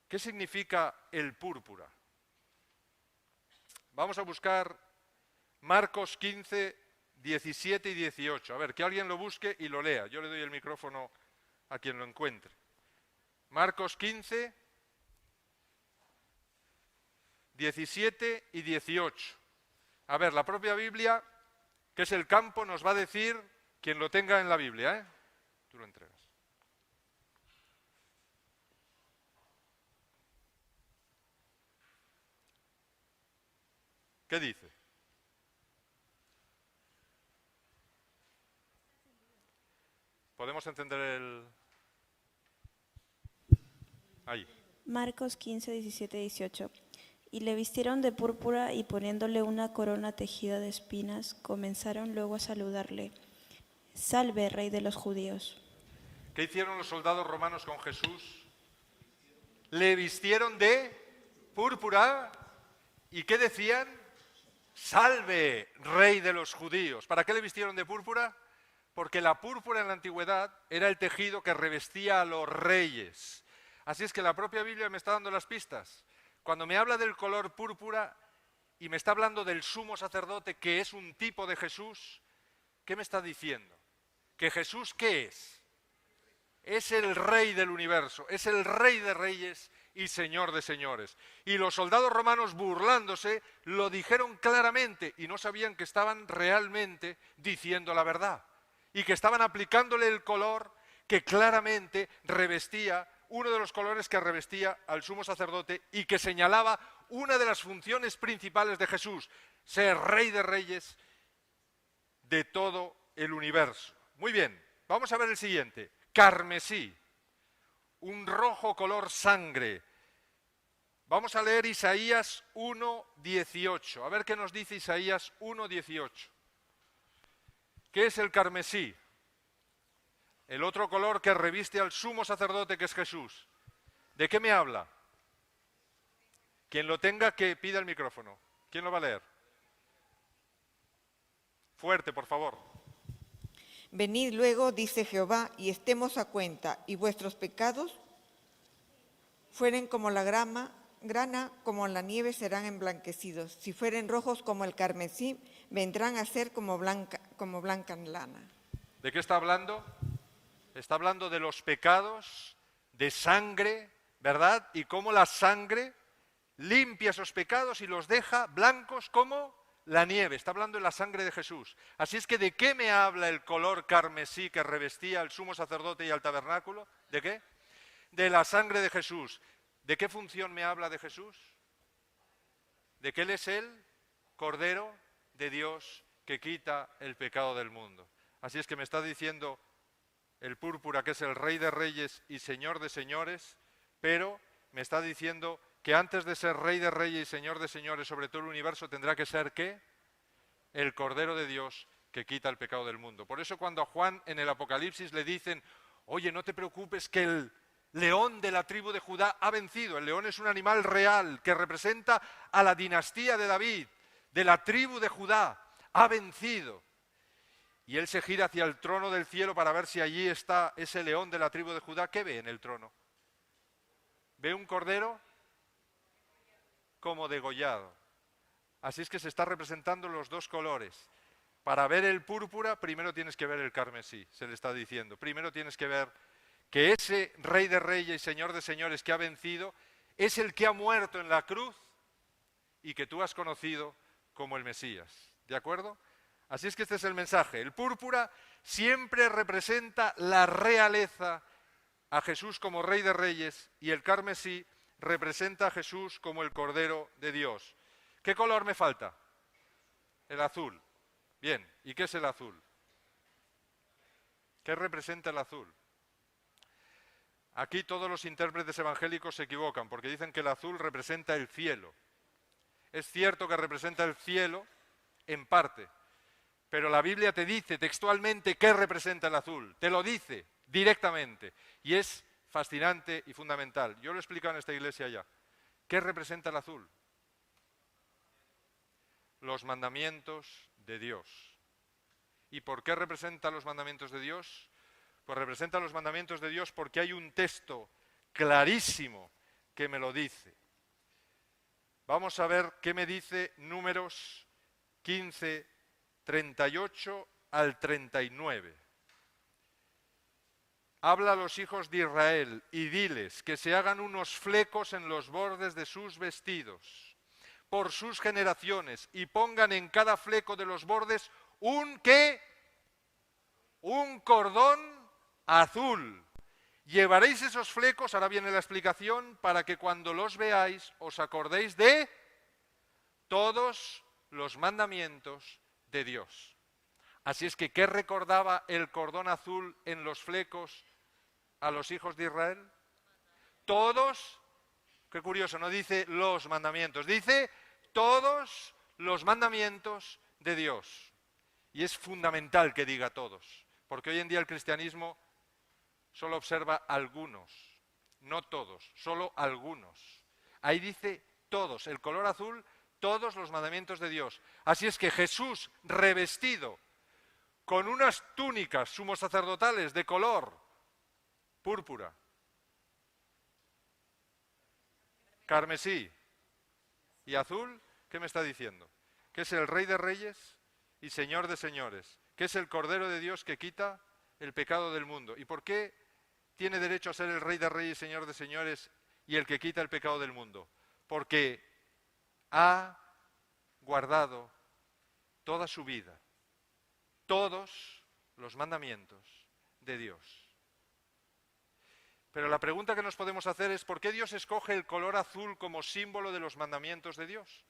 ¿Qué significa el púrpura? Vamos a buscar Marcos 15, 17 y 18. A ver, que alguien lo busque y lo lea. Yo le doy el micrófono a quien lo encuentre. Marcos 15, 17 y 18. A ver, la propia Biblia, que es el campo, nos va a decir quien lo tenga en la Biblia, ¿eh? Tú lo entregas. ¿Qué dice? ¿Podemos entender el...? Ahí. Marcos 15, 17 y 18. Y le vistieron de púrpura y poniéndole una corona tejida de espinas, comenzaron luego a saludarle. Salve, Rey de los judíos. ¿Qué hicieron los soldados romanos con Jesús? Le vistieron de púrpura y ¿qué decían? Salve, Rey de los judíos. ¿Para qué le vistieron de púrpura? Porque la púrpura en la antigüedad era el tejido que revestía a los reyes. Así es que la propia Biblia me está dando las pistas. Cuando me habla del color púrpura y me está hablando del sumo sacerdote, que es un tipo de Jesús, ¿qué me está diciendo? ¿Que Jesús qué es? Es el Rey del universo, es el Rey de reyes y Señor de señores. Y los soldados romanos, burlándose, lo dijeron claramente y no sabían que estaban realmente diciendo la verdad y que estaban aplicándole el color que claramente revestía, uno de los colores que revestía al sumo sacerdote y que señalaba una de las funciones principales de Jesús, ser Rey de Reyes de todo el universo. Muy bien, vamos a ver el siguiente. Carmesí, un rojo color sangre. Vamos a leer Isaías 1:18. A ver qué nos dice Isaías 1:18. ¿Qué es el carmesí? El otro color que reviste al sumo sacerdote, que es Jesús. ¿De qué me habla? Quien lo tenga, que pida el micrófono. ¿Quién lo va a leer? Fuerte, por favor. Venid luego, dice Jehová, y estemos a cuenta, y vuestros pecados fueren como la grana, como la nieve serán emblanquecidos. Si fueren rojos como el carmesí, vendrán a ser como blanca lana. ¿De qué está hablando? Está hablando de los pecados, de sangre, ¿verdad? Y cómo la sangre limpia esos pecados y los deja blancos como la nieve. Está hablando de la sangre de Jesús. Así es que, ¿de qué me habla el color carmesí que revestía al sumo sacerdote y al tabernáculo? ¿De qué? De la sangre de Jesús. ¿De qué función me habla de Jesús? De que Él es el Cordero de Dios que quita el pecado del mundo. Así es que me está diciendo el púrpura que es el Rey de Reyes y Señor de Señores, pero me está diciendo que antes de ser Rey de Reyes y Señor de Señores sobre todo el universo tendrá que ser, ¿qué? El Cordero de Dios que quita el pecado del mundo. Por eso cuando a Juan en el Apocalipsis le dicen, oye, no te preocupes que el león de la tribu de Judá ha vencido. El león es un animal real que representa a la dinastía de David, de la tribu de Judá. Ha vencido. Y él se gira hacia el trono del cielo para ver si allí está ese león de la tribu de Judá. ¿Qué ve en el trono? Ve un cordero como degollado. Así es que se está representando los dos colores. Para ver el púrpura, primero tienes que ver el carmesí, se le está diciendo. Primero tienes que ver que ese Rey de Reyes y Señor de Señores que ha vencido es el que ha muerto en la cruz y que tú has conocido como el Mesías. ¿De acuerdo? Así es que este es el mensaje. El púrpura siempre representa la realeza, a Jesús como Rey de Reyes, y el carmesí representa a Jesús como el Cordero de Dios. ¿Qué color me falta? El azul. Bien, ¿y qué es el azul? ¿Qué representa el azul? Aquí todos los intérpretes evangélicos se equivocan porque dicen que el azul representa el cielo. Es cierto que representa el cielo en parte, pero la Biblia te dice textualmente qué representa el azul, te lo dice directamente y es fascinante y fundamental. Yo lo he explicado en esta iglesia ya. ¿Qué representa el azul? Los mandamientos de Dios. ¿Y por qué representa los mandamientos de Dios? Pues representa los mandamientos de Dios porque hay un texto clarísimo que me lo dice. Vamos a ver qué me dice Números 15, 38 al 39. Habla a los hijos de Israel y diles que se hagan unos flecos en los bordes de sus vestidos por sus generaciones y pongan en cada fleco de los bordes un ¿qué? Un cordón azul. Llevaréis esos flecos, ahora viene la explicación, para que cuando los veáis os acordéis de todos los mandamientos de Dios. Así es que, ¿qué recordaba el cordón azul en los flecos a los hijos de Israel? Todos, qué curioso, no dice los mandamientos, dice todos los mandamientos de Dios. Y es fundamental que diga todos, porque hoy en día el cristianismo solo observa algunos, no todos, solo algunos. Ahí dice todos, el color azul, todos los mandamientos de Dios. Así es que Jesús, revestido con unas túnicas sumos sacerdotales de color púrpura, carmesí y azul, ¿qué me está diciendo? Que es el Rey de Reyes y Señor de Señores, que es el Cordero de Dios que quita el pecado del mundo. ¿Y por qué tiene derecho a ser el Rey de Reyes y Señor de Señores y el que quita el pecado del mundo? Porque ha guardado toda su vida, todos los mandamientos de Dios. Pero la pregunta que nos podemos hacer es, ¿por qué Dios escoge el color azul como símbolo de los mandamientos de Dios?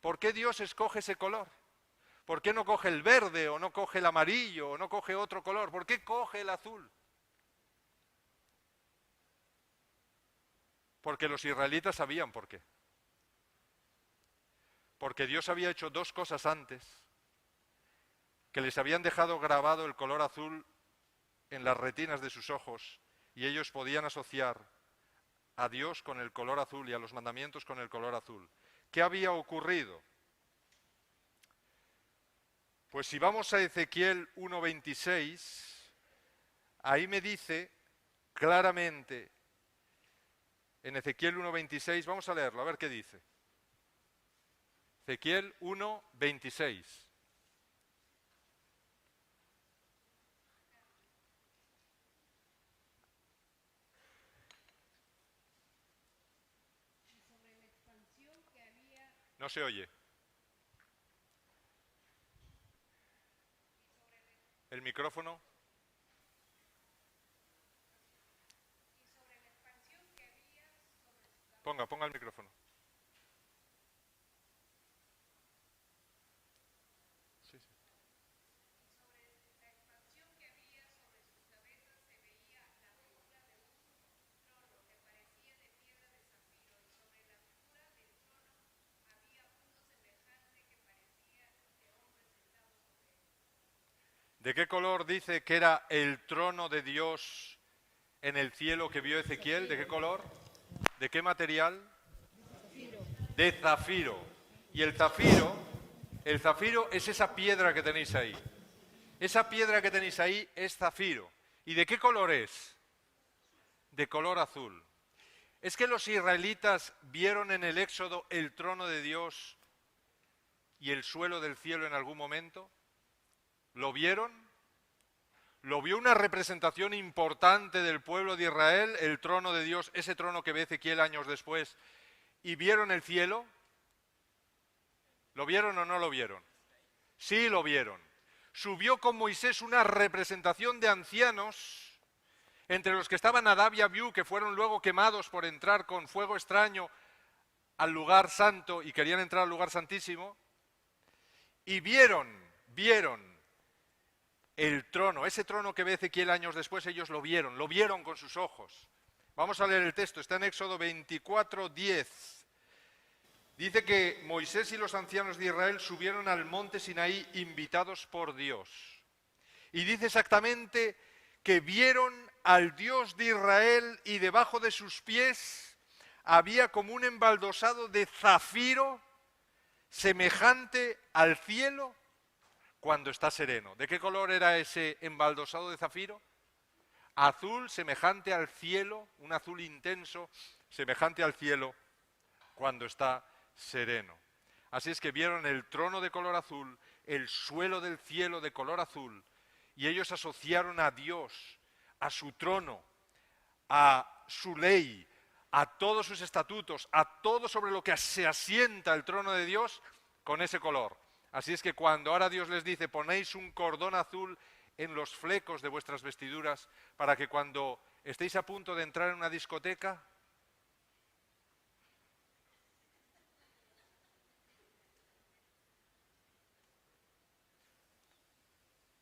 ¿Por qué Dios escoge ese color? ¿Por qué no coge el verde o no coge el amarillo o no coge otro color? ¿Por qué coge el azul? Porque los israelitas sabían por qué. Porque Dios había hecho dos cosas antes, que les habían dejado grabado el color azul en las retinas de sus ojos, y ellos podían asociar a Dios con el color azul y a los mandamientos con el color azul. ¿Qué había ocurrido? Pues si vamos a Ezequiel 1:26, ahí me dice claramente, en Ezequiel 1:26, vamos a leerlo, a ver qué dice. Ezequiel 1:26. No se oye. El micrófono. Ponga el micrófono. Sí, sí. ¿De qué color dice que era el trono de Dios en el cielo que vio Ezequiel? ¿De qué color? ¿De qué material? De zafiro. Y el zafiro es esa piedra que tenéis ahí. Esa piedra que tenéis ahí es zafiro. ¿Y de qué color es? De color azul. ¿Es que los israelitas vieron en el Éxodo el trono de Dios y el suelo del cielo en algún momento? ¿Lo vieron? ¿Lo vio una representación importante del pueblo de Israel, el trono de Dios, ese trono que ve Ezequiel años después, y vieron el cielo? ¿Lo vieron o no lo vieron? Sí, lo vieron. Subió con Moisés una representación de ancianos, entre los que estaban Nadab y Abiú, que fueron luego quemados por entrar con fuego extraño al lugar santo y querían entrar al lugar santísimo, y vieron el trono, ese trono que ve Ezequiel años después, ellos lo vieron con sus ojos. Vamos a leer el texto, está en Éxodo 24:10. Dice que Moisés y los ancianos de Israel subieron al monte Sinaí invitados por Dios. Y dice exactamente que vieron al Dios de Israel y debajo de sus pies había como un embaldosado de zafiro semejante al cielo cuando está sereno. ¿De qué color era ese embaldosado de zafiro? Azul, semejante al cielo, un azul intenso, semejante al cielo cuando está sereno. Así es que vieron el trono de color azul, el suelo del cielo de color azul, y ellos asociaron a Dios, a su trono, a su ley, a todos sus estatutos, a todo sobre lo que se asienta el trono de Dios, con ese color. Así es que cuando ahora Dios les dice, ponéis un cordón azul en los flecos de vuestras vestiduras, para que cuando estéis a punto de entrar en una discoteca,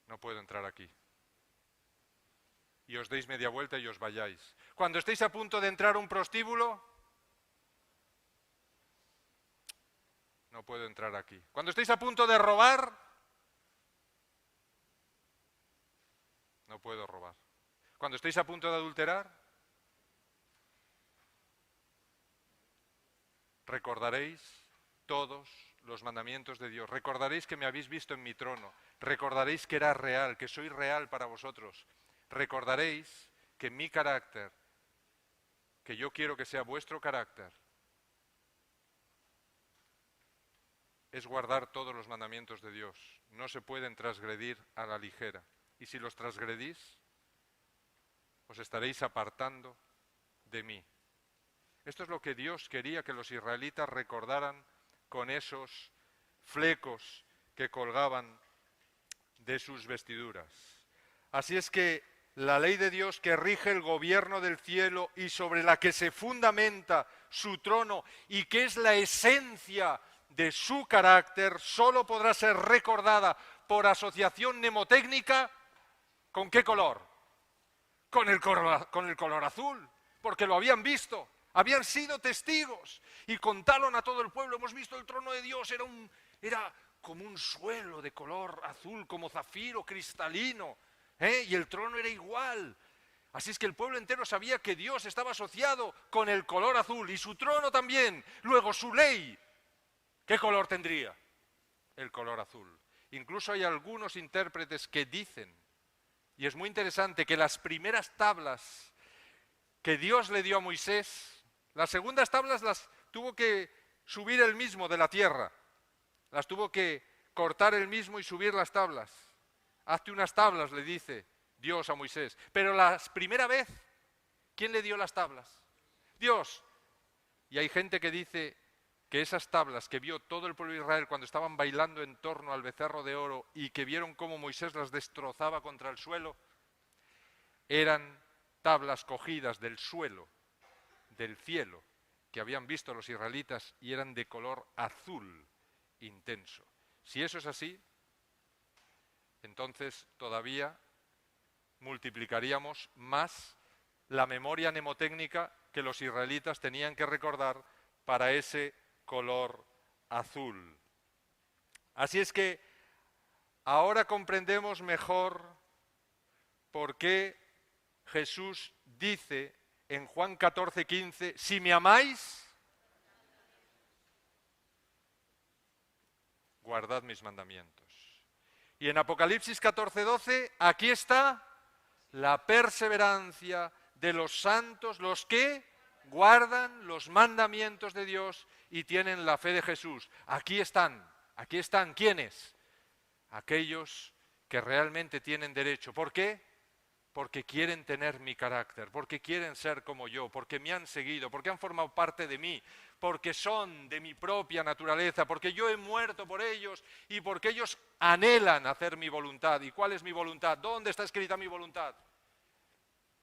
no puedo entrar aquí. Y os deis media vuelta y os vayáis. Cuando estéis a punto de entrar a un prostíbulo, no puedo entrar aquí. Cuando estéis a punto de robar, no puedo robar. Cuando estéis a punto de adulterar, recordaréis todos los mandamientos de Dios. Recordaréis que me habéis visto en mi trono. Recordaréis que era real, que soy real para vosotros. Recordaréis que mi carácter, que yo quiero que sea vuestro carácter, es guardar todos los mandamientos de Dios. No se pueden transgredir a la ligera. Y si los transgredís, os estaréis apartando de mí. Esto es lo que Dios quería que los israelitas recordaran con esos flecos que colgaban de sus vestiduras. Así es que la ley de Dios que rige el gobierno del cielo y sobre la que se fundamenta su trono y que es la esencia de su carácter, solo podrá ser recordada por asociación mnemotécnica. ¿Con qué color? Con el color azul, porque lo habían visto, habían sido testigos y contaron a todo el pueblo: hemos visto el trono de Dios, era como un suelo de color azul, como zafiro cristalino, y el trono era igual. Así es que el pueblo entero sabía que Dios estaba asociado con el color azul y su trono también. Luego su ley, ¿qué color tendría? El color azul. Incluso hay algunos intérpretes que dicen, y es muy interesante, que las primeras tablas que Dios le dio a Moisés, las segundas tablas las tuvo que subir él mismo de la tierra, las tuvo que cortar él mismo y subir las tablas. Hazte unas tablas, le dice Dios a Moisés. Pero la primera vez, ¿quién le dio las tablas? Dios. Y hay gente que dice que esas tablas que vio todo el pueblo de Israel cuando estaban bailando en torno al becerro de oro y que vieron cómo Moisés las destrozaba contra el suelo, eran tablas cogidas del suelo, del cielo, que habían visto los israelitas y eran de color azul intenso. Si eso es así, entonces todavía multiplicaríamos más la memoria mnemotécnica que los israelitas tenían que recordar para ese color azul. Así es que ahora comprendemos mejor por qué Jesús dice en Juan 14:15, si me amáis, guardad mis mandamientos. Y en Apocalipsis 14:12, aquí está la perseverancia de los santos, los que guardan los mandamientos de Dios y tienen la fe de Jesús. Aquí están, ¿quiénes? Aquellos que realmente tienen derecho. ¿Por qué? Porque quieren tener mi carácter, porque quieren ser como yo, porque me han seguido, porque han formado parte de mí, porque son de mi propia naturaleza, porque yo he muerto por ellos y porque ellos anhelan hacer mi voluntad. ¿Y cuál es mi voluntad? ¿Dónde está escrita mi voluntad?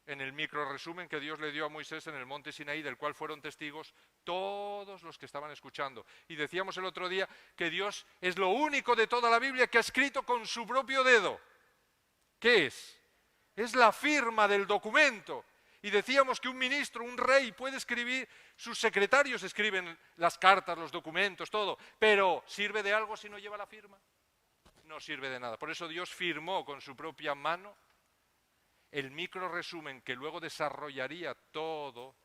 En el micro resumen que Dios le dio a Moisés en el monte Sinaí, del cual fueron testigos todos los que estaban escuchando. Y decíamos el otro día que Dios es lo único de toda la Biblia que ha escrito con su propio dedo. ¿Qué es? Es la firma del documento. Y decíamos que un ministro, un rey puede escribir, sus secretarios escriben las cartas, los documentos, todo, pero ¿sirve de algo si no lleva la firma? No sirve de nada. Por eso Dios firmó con su propia mano el micro resumen que luego desarrollaría todo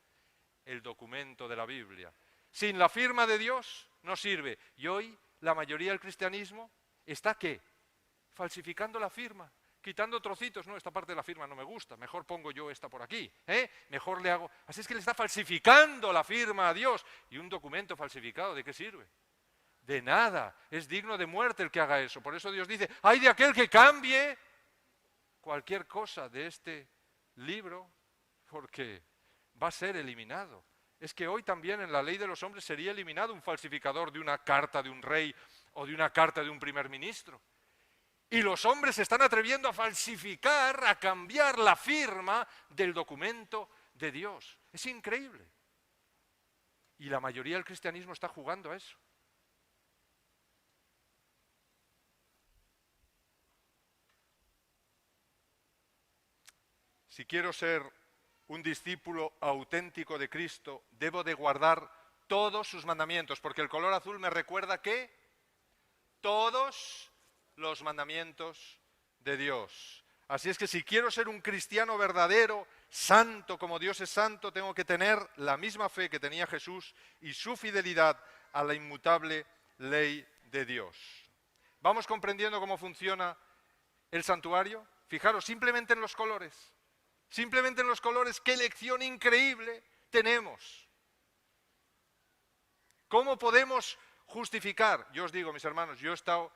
el documento de la Biblia. Sin la firma de Dios no sirve. Y hoy la mayoría del cristianismo está ¿qué? Falsificando la firma, quitando trocitos. No, esta parte de la firma no me gusta, mejor pongo yo esta por aquí, mejor le hago. Así es que le está falsificando la firma a Dios. Y un documento falsificado, ¿de qué sirve? De nada, es digno de muerte el que haga eso. Por eso Dios dice, ¡ay de aquel que cambie cualquier cosa de este libro! Porque va a ser eliminado. Es que hoy también en la ley de los hombres sería eliminado un falsificador de una carta de un rey o de una carta de un primer ministro. Y los hombres se están atreviendo a falsificar, a cambiar la firma del documento de Dios. Es increíble. Y la mayoría del cristianismo está jugando a eso. Si quiero ser un discípulo auténtico de Cristo, debo de guardar todos sus mandamientos, porque el color azul me recuerda que todos los mandamientos de Dios. Así es que si quiero ser un cristiano verdadero, santo como Dios es santo, tengo que tener la misma fe que tenía Jesús y su fidelidad a la inmutable ley de Dios. ¿Vamos comprendiendo cómo funciona el santuario? Fijaros, simplemente en los colores. Simplemente en los colores, qué lección increíble tenemos. ¿Cómo podemos justificar? Yo os digo, mis hermanos, yo he estado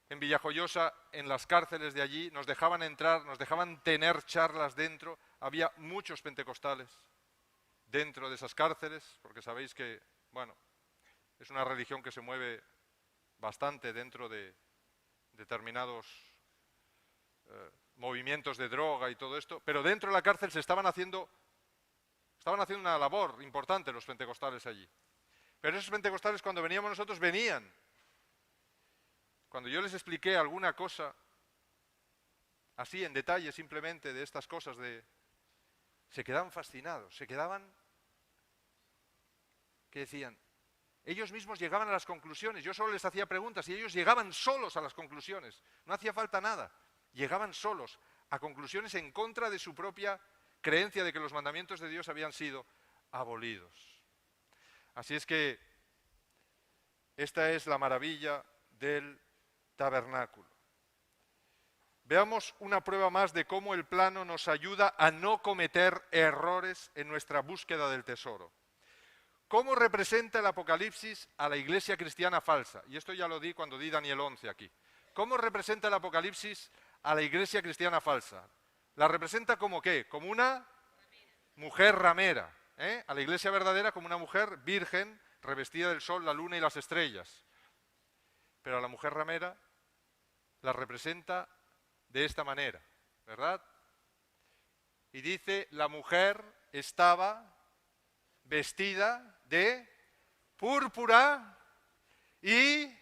en Villajoyosa, en las cárceles de allí, nos dejaban entrar, nos dejaban tener charlas dentro, había muchos pentecostales dentro de esas cárceles, porque sabéis que, bueno, es una religión que se mueve bastante dentro de determinados movimientos de droga y todo esto, pero dentro de la cárcel estaban haciendo una labor importante los pentecostales allí. Pero esos pentecostales cuando veníamos nosotros venían. Cuando yo les expliqué alguna cosa, así en detalle simplemente de estas cosas, se quedaban fascinados, que decían, ellos mismos llegaban a las conclusiones, yo solo les hacía preguntas y ellos llegaban solos a las conclusiones, no hacía falta nada, llegaban solos a conclusiones en contra de su propia creencia de que los mandamientos de Dios habían sido abolidos. Así es que esta es la maravilla del tabernáculo. Veamos una prueba más de cómo el plano nos ayuda a no cometer errores en nuestra búsqueda del tesoro. ¿Cómo representa el Apocalipsis a la iglesia cristiana falsa? Y esto ya lo di cuando di Daniel 11 aquí. ¿Cómo representa el Apocalipsis a la iglesia cristiana falsa? ¿La representa como qué? Como una mujer ramera. A la iglesia verdadera como una mujer virgen, revestida del sol, la luna y las estrellas. Pero a la mujer ramera la representa de esta manera, ¿verdad? Y dice, la mujer estaba vestida de púrpura y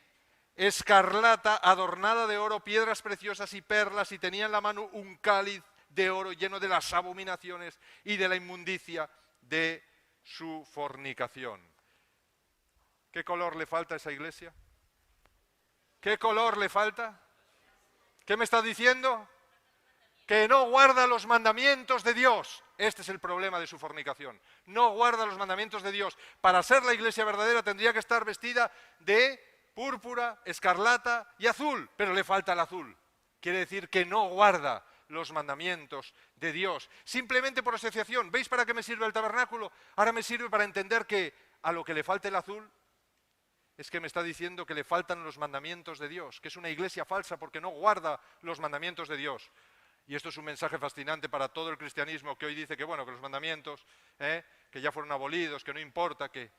escarlata, adornada de oro, piedras preciosas y perlas, y tenía en la mano un cáliz de oro lleno de las abominaciones y de la inmundicia de su fornicación. ¿Qué color le falta a esa iglesia? ¿Qué color le falta? ¿Qué me está diciendo? Que no guarda los mandamientos de Dios. Este es el problema de su fornicación. No guarda los mandamientos de Dios. Para ser la iglesia verdadera tendría que estar vestida de púrpura, escarlata y azul, pero le falta el azul. Quiere decir que no guarda los mandamientos de Dios. Simplemente por asociación. ¿Veis para qué me sirve el tabernáculo? Ahora me sirve para entender que a lo que le falta el azul es que me está diciendo que le faltan los mandamientos de Dios, que es una iglesia falsa porque no guarda los mandamientos de Dios. Y esto es un mensaje fascinante para todo el cristianismo que hoy dice que bueno, que los mandamientos, que ya fueron abolidos, que no importa, que...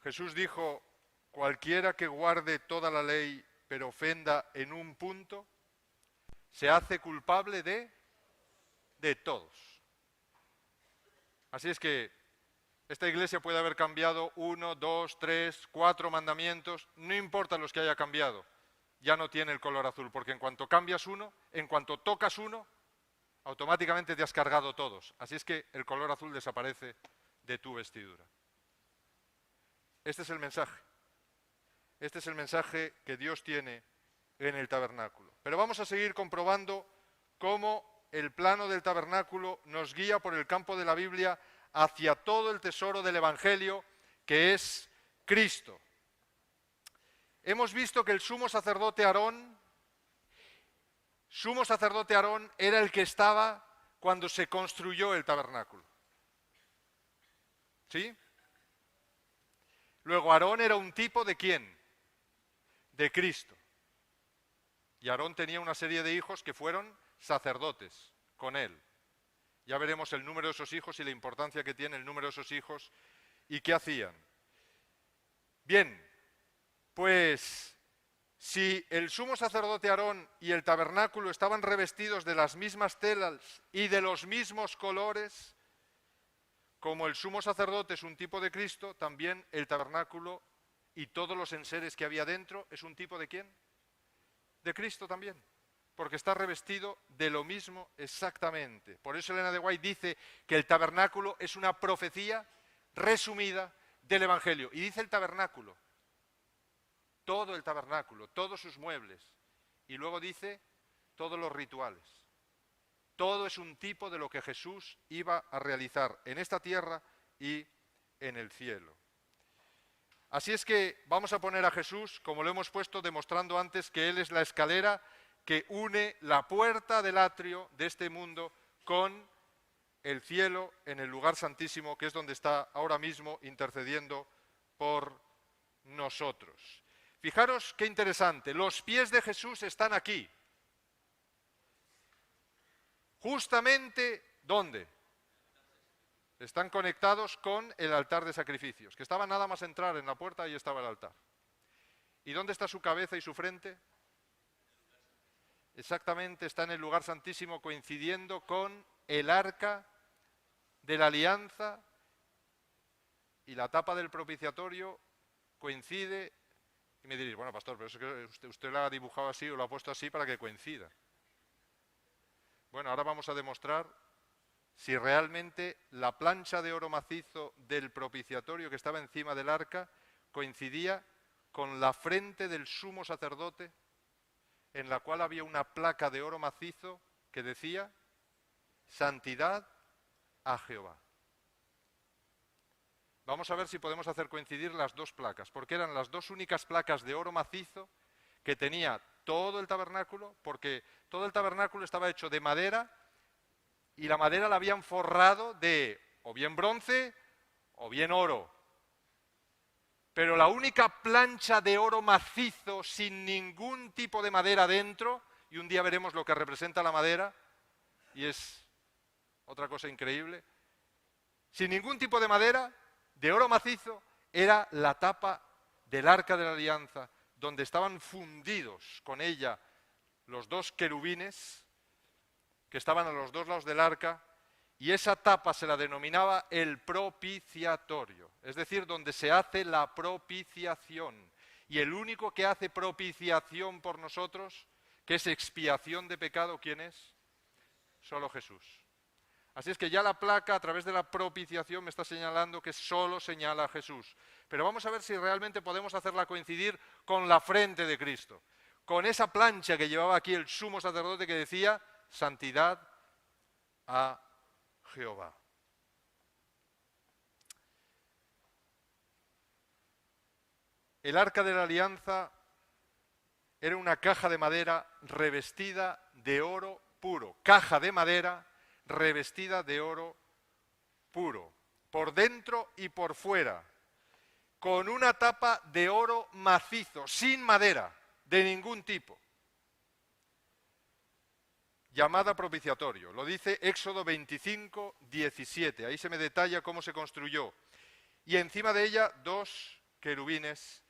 Jesús dijo, cualquiera que guarde toda la ley pero ofenda en un punto, se hace culpable de todos. Así es que esta iglesia puede haber cambiado 1, 2, 3, 4 mandamientos, no importa los que haya cambiado, ya no tiene el color azul, porque en cuanto cambias uno, en cuanto tocas uno, automáticamente te has cargado todos. Así es que el color azul desaparece de tu vestidura. Este es el mensaje. Este es el mensaje que Dios tiene en el tabernáculo. Pero vamos a seguir comprobando cómo el plano del tabernáculo nos guía por el campo de la Biblia hacia todo el tesoro del Evangelio, que es Cristo. Hemos visto que el sumo sacerdote Aarón era el que estaba cuando se construyó el tabernáculo. ¿Sí? Luego Aarón era un tipo ¿de quién? De Cristo. Y Aarón tenía una serie de hijos que fueron sacerdotes con él. Ya veremos el número de esos hijos y la importancia que tiene el número de esos hijos y qué hacían. Bien, pues si el sumo sacerdote Aarón y el tabernáculo estaban revestidos de las mismas telas y de los mismos colores, como el sumo sacerdote es un tipo de Cristo, también el tabernáculo y todos los enseres que había dentro es un tipo ¿de quién? De Cristo también, porque está revestido de lo mismo exactamente. Por eso Elena de White dice que el tabernáculo es una profecía resumida del Evangelio. Y dice el tabernáculo, todo el tabernáculo, todos sus muebles. Y luego dice todos los rituales. Todo es un tipo de lo que Jesús iba a realizar en esta tierra y en el cielo. Así es que vamos a poner a Jesús, como lo hemos puesto, demostrando antes que Él es la escalera que une la puerta del atrio de este mundo con el cielo en el lugar santísimo, que es donde está ahora mismo intercediendo por nosotros. Fijaros qué interesante, los pies de Jesús están aquí. Justamente, ¿dónde? Están conectados con el altar de sacrificios, que estaba nada más entrar en la puerta, ahí estaba el altar. ¿Y dónde está su cabeza y su frente? Exactamente, está en el lugar santísimo, coincidiendo con el arca de la alianza, y la tapa del propiciatorio coincide. Y me diréis, bueno, pastor, pero eso que usted lo ha dibujado así o lo ha puesto así para que coincida. Bueno, ahora vamos a demostrar si realmente la plancha de oro macizo del propiciatorio que estaba encima del arca coincidía con la frente del sumo sacerdote, en la cual había una placa de oro macizo que decía: santidad a Jehová. Vamos a ver si podemos hacer coincidir las dos placas, porque eran las dos únicas placas de oro macizo que tenía todo el tabernáculo, porque todo el tabernáculo estaba hecho de madera y la madera la habían forrado de o bien bronce o bien oro. Pero la única plancha de oro macizo sin ningún tipo de madera dentro, y un día veremos lo que representa la madera, y es otra cosa increíble, sin ningún tipo de madera, de oro macizo, era la tapa del arca de la alianza, donde estaban fundidos con ella los dos querubines que estaban a los dos lados del arca, y esa tapa se la denominaba el propiciatorio, es decir, donde se hace la propiciación. Y el único que hace propiciación por nosotros, que es expiación de pecado, ¿quién es? Solo Jesús. Así es que ya la placa, a través de la propiciación, me está señalando que solo señala a Jesús. Pero vamos a ver si realmente podemos hacerla coincidir con la frente de Cristo, con esa plancha que llevaba aquí el sumo sacerdote que decía: santidad a Jehová. El arca de la alianza era una caja de madera revestida de oro puro, caja de madera revestida de oro puro, por dentro y por fuera, con una tapa de oro macizo, sin madera, de ningún tipo, llamada propiciatorio. Lo dice Éxodo 25, 17, ahí se me detalla cómo se construyó. Y encima de ella dos querubines.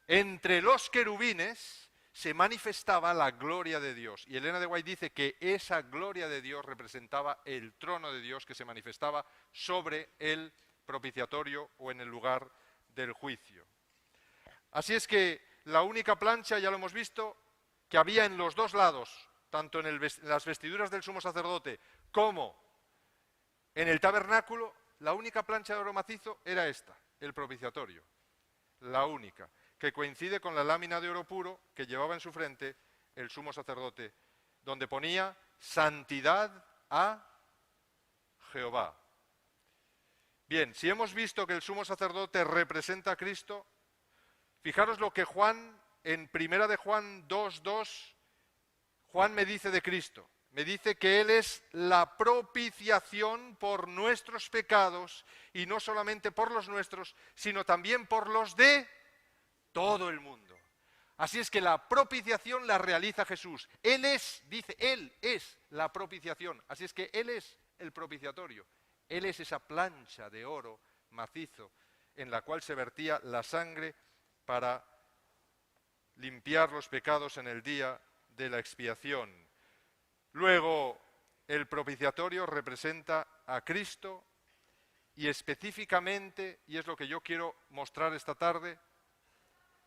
Entre los querubines se manifestaba la gloria de Dios. Y Elena de White dice que esa gloria de Dios representaba el trono de Dios que se manifestaba sobre el propiciatorio o en el lugar del juicio. Así es que la única plancha, ya lo hemos visto, que había en los dos lados, tanto en las vestiduras del sumo sacerdote como en el tabernáculo, la única plancha de oro macizo era esta, el propiciatorio. La única, que coincide con la lámina de oro puro que llevaba en su frente el sumo sacerdote, donde ponía santidad a Jehová. Bien, si hemos visto que el sumo sacerdote representa a Cristo, fijaros lo que Juan, en 1 de Juan 2:2, Juan me dice de Cristo. Me dice que Él es la propiciación por nuestros pecados, y no solamente por los nuestros, sino también por los de todo el mundo. Así es que la propiciación la realiza Jesús. Él es, dice, Él es la propiciación. Así es que Él es el propiciatorio. Él es esa plancha de oro macizo en la cual se vertía la sangre para limpiar los pecados en el día de la expiación. Luego, el propiciatorio representa a Cristo y específicamente, y es lo que yo quiero mostrar esta tarde,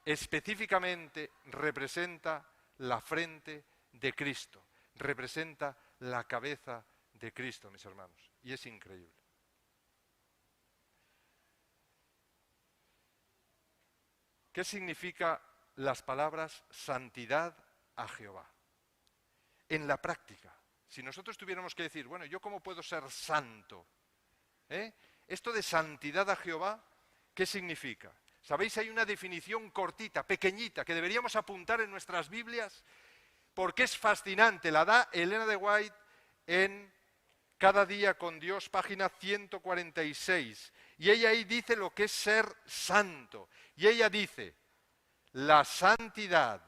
específicamente representa la frente de Cristo, representa la cabeza de Cristo, mis hermanos, y es increíble. ¿Qué significa las palabras santidad a Jehová? En la práctica, si nosotros tuviéramos que decir, bueno, ¿yo cómo puedo ser santo? Esto de santidad a Jehová, ¿qué significa? ¿Sabéis? Hay una definición cortita, pequeñita, que deberíamos apuntar en nuestras Biblias, porque es fascinante. La da Elena de White en Cada día con Dios, página 146. Y ella ahí dice lo que es ser santo. Y ella dice, la santidad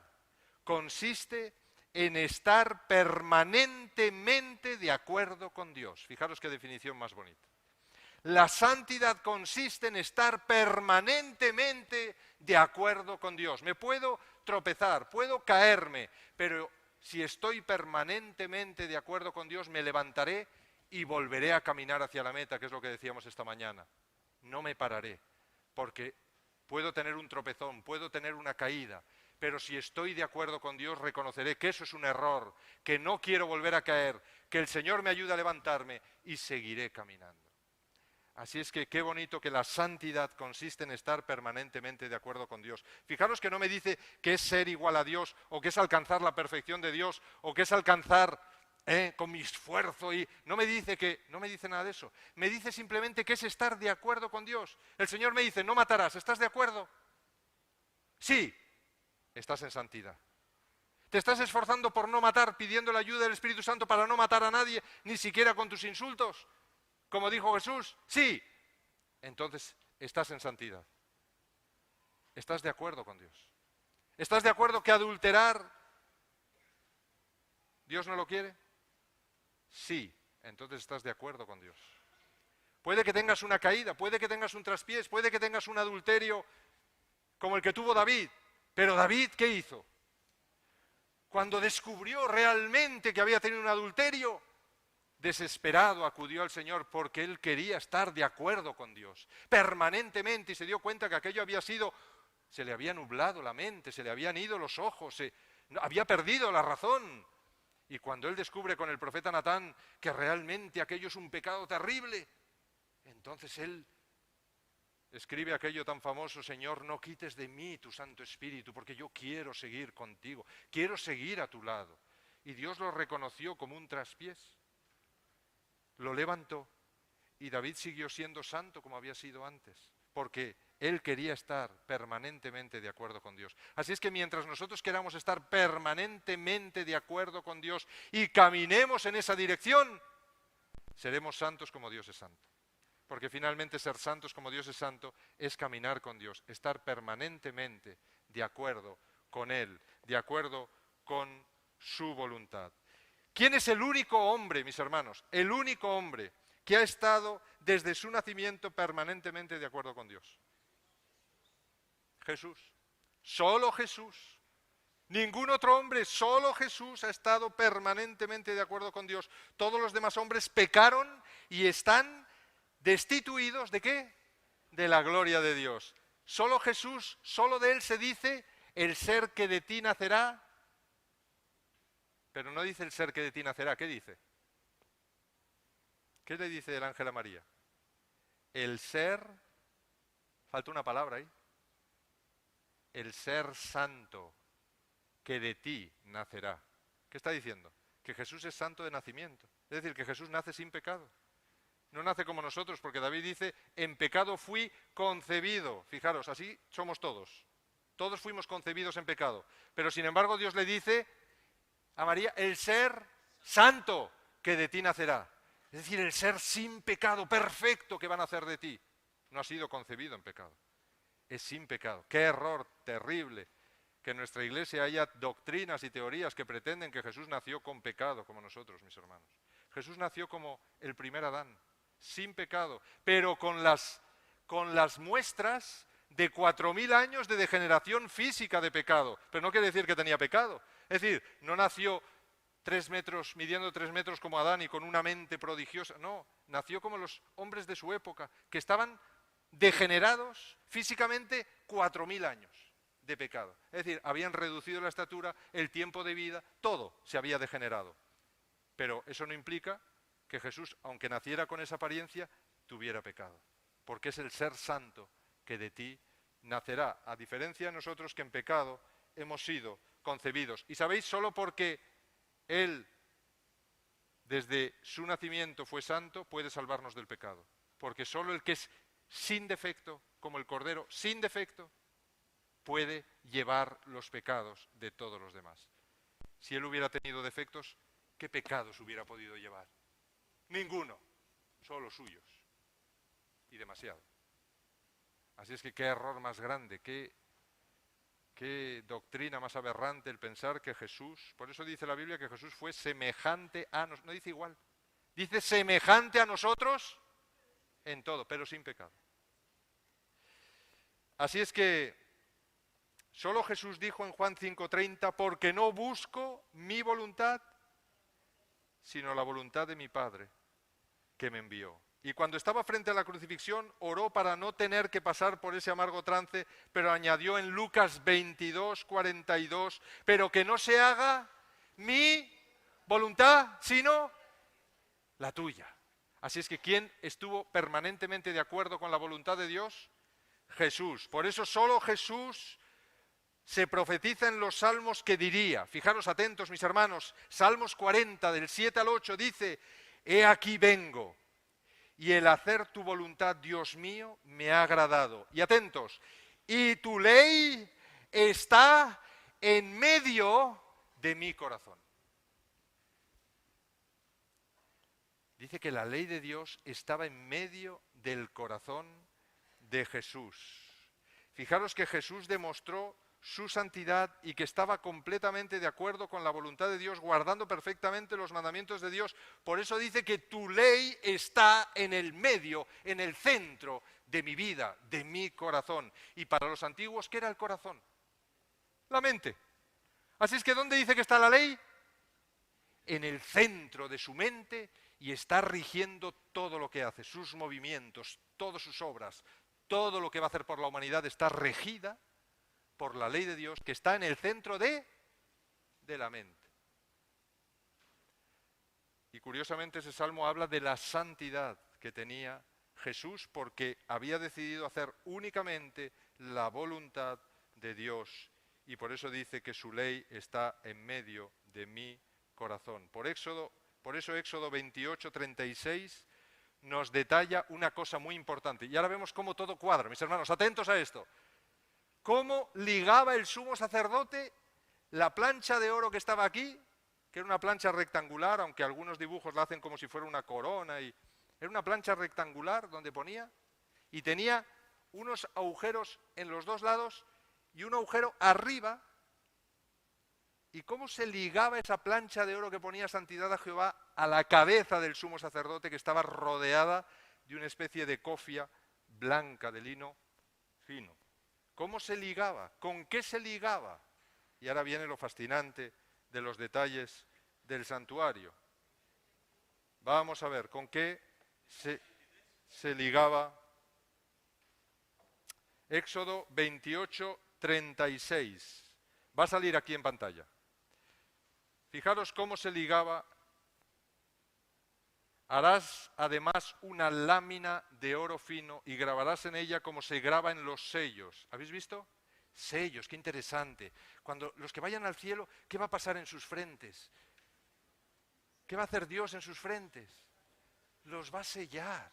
consiste en estar permanentemente de acuerdo con Dios. Fijaros qué definición más bonita. La santidad consiste en estar permanentemente de acuerdo con Dios. Me puedo tropezar, puedo caerme, pero si estoy permanentemente de acuerdo con Dios, me levantaré y volveré a caminar hacia la meta, que es lo que decíamos esta mañana. No me pararé, porque puedo tener un tropezón, puedo tener una caída, pero si estoy de acuerdo con Dios, reconoceré que eso es un error, que no quiero volver a caer, que el Señor me ayude a levantarme y seguiré caminando. Así es que qué bonito que la santidad consiste en estar permanentemente de acuerdo con Dios. Fijaros que no me dice que es ser igual a Dios, o que es alcanzar la perfección de Dios, o que es alcanzar con mi esfuerzo, y no me dice nada de eso. Me dice simplemente que es estar de acuerdo con Dios. El Señor me dice, no matarás, ¿estás de acuerdo? Sí, estás en santidad. ¿Te estás esforzando por no matar, pidiendo la ayuda del Espíritu Santo para no matar a nadie, ni siquiera con tus insultos? Como dijo Jesús, sí, entonces estás en santidad. Estás de acuerdo con Dios. ¿Estás de acuerdo que adulterar Dios no lo quiere? Sí, entonces estás de acuerdo con Dios. Puede que tengas una caída, puede que tengas un traspiés, puede que tengas un adulterio como el que tuvo David, pero David, ¿qué hizo? Cuando descubrió realmente que había tenido un adulterio, desesperado acudió al Señor porque él quería estar de acuerdo con Dios permanentemente, y se dio cuenta que aquello había sido, se le había nublado la mente, se le habían ido los ojos, había perdido la razón. Y cuando él descubre con el profeta Natán que realmente aquello es un pecado terrible, entonces él escribe aquello tan famoso: Señor, no quites de mí tu Santo Espíritu, porque yo quiero seguir contigo, quiero seguir a tu lado. Y Dios lo reconoció como un traspiés. Lo levantó y David siguió siendo santo como había sido antes, porque él quería estar permanentemente de acuerdo con Dios. Así es que mientras nosotros queramos estar permanentemente de acuerdo con Dios y caminemos en esa dirección, seremos santos como Dios es santo. Porque finalmente ser santos como Dios es santo es caminar con Dios, estar permanentemente de acuerdo con Él, de acuerdo con su voluntad. ¿Quién es el único hombre, mis hermanos? El único hombre que ha estado desde su nacimiento permanentemente de acuerdo con Dios. Jesús. Solo Jesús. Ningún otro hombre, solo Jesús ha estado permanentemente de acuerdo con Dios. Todos los demás hombres pecaron y están destituidos ¿de qué? De la gloria de Dios. Solo Jesús, solo de Él se dice: el ser que de ti nacerá. Pero no dice el ser que de ti nacerá, ¿qué dice? ¿Qué le dice el ángel a María? El ser, falta una palabra ahí, el ser santo que de ti nacerá. ¿Qué está diciendo? Que Jesús es santo de nacimiento, es decir, que Jesús nace sin pecado. No nace como nosotros, porque David dice: en pecado fui concebido. Fijaros, así somos todos. Todos fuimos concebidos en pecado. Pero sin embargo Dios le dice a María: el ser santo que de ti nacerá. Es decir, el ser sin pecado, perfecto, que va a nacer de ti. No ha sido concebido en pecado. Es sin pecado. Qué error terrible que en nuestra iglesia haya doctrinas y teorías que pretenden que Jesús nació con pecado, como nosotros, mis hermanos. Jesús nació como el primer Adán, sin pecado, pero con las muestras de 4000 años de degeneración física de pecado. Pero no quiere decir que tenía pecado. Es decir, no nació 3 metros, midiendo 3 metros como Adán y con una mente prodigiosa. No, nació como los hombres de su época, que estaban degenerados físicamente 4000 años de pecado. Es decir, habían reducido la estatura, el tiempo de vida, todo se había degenerado. Pero eso no implica que Jesús, aunque naciera con esa apariencia, tuviera pecado. Porque es el ser santo que de ti nacerá, a diferencia de nosotros que en pecado hemos sido concebidos. Y sabéis, solo porque Él desde su nacimiento fue santo, puede salvarnos del pecado. Porque solo el que es sin defecto, como el Cordero, sin defecto, puede llevar los pecados de todos los demás. Si Él hubiera tenido defectos, ¿qué pecados hubiera podido llevar? Ninguno, solo suyos. Y demasiado. Así es que qué error más grande, qué doctrina más aberrante el pensar que Jesús, por eso dice la Biblia que Jesús fue semejante a nosotros, no dice igual, dice semejante a nosotros en todo, pero sin pecado. Así es que solo Jesús dijo en Juan 5:30, porque no busco mi voluntad, sino la voluntad de mi Padre, que me envió. Y cuando estaba frente a la crucifixión, oró para no tener que pasar por ese amargo trance, pero añadió en Lucas 22:42, pero que no se haga mi voluntad, sino la tuya. Así es que ¿quién estuvo permanentemente de acuerdo con la voluntad de Dios? Jesús. Por eso solo Jesús se profetiza en los salmos que diría, fijaros atentos mis hermanos, Salmos 40 del 7 al 8 dice, he aquí vengo, y el hacer tu voluntad, Dios mío, me ha agradado. Y atentos, y tu ley está en medio de mi corazón. Dice que la ley de Dios estaba en medio del corazón de Jesús. Fijaros que Jesús demostró su santidad y que estaba completamente de acuerdo con la voluntad de Dios, guardando perfectamente los mandamientos de Dios. Por eso dice que tu ley está en el medio, en el centro de mi vida, de mi corazón. Y para los antiguos, ¿qué era el corazón? La mente. Así es que ¿dónde dice que está la ley? En el centro de su mente, y está rigiendo todo lo que hace, sus movimientos, todas sus obras, todo lo que va a hacer por la humanidad está regida por la ley de Dios que está en el centro de la mente. Y curiosamente ese salmo habla de la santidad que tenía Jesús porque había decidido hacer únicamente la voluntad de Dios y por eso dice que su ley está en medio de mi corazón. Por eso Éxodo 28:36 nos detalla una cosa muy importante. Y ahora vemos cómo todo cuadra. Mis hermanos, atentos a esto. Cómo ligaba el sumo sacerdote la plancha de oro que estaba aquí, que era una plancha rectangular, aunque algunos dibujos la hacen como si fuera una corona, y era una plancha rectangular donde ponía, y tenía unos agujeros en los dos lados y un agujero arriba. ¿Y cómo se ligaba esa plancha de oro que ponía santidad a Jehová a la cabeza del sumo sacerdote que estaba rodeada de una especie de cofia blanca de lino fino? ¿Cómo se ligaba? ¿Con qué se ligaba? Y ahora viene lo fascinante de los detalles del santuario. Vamos a ver, ¿con qué se ligaba? Éxodo 28:36. Va a salir aquí en pantalla. Fijaros cómo se ligaba. Harás además una lámina de oro fino y grabarás en ella como se graba en los sellos. ¿Habéis visto? Sellos, qué interesante. Cuando los que vayan al cielo, ¿qué va a pasar en sus frentes? ¿Qué va a hacer Dios en sus frentes? Los va a sellar.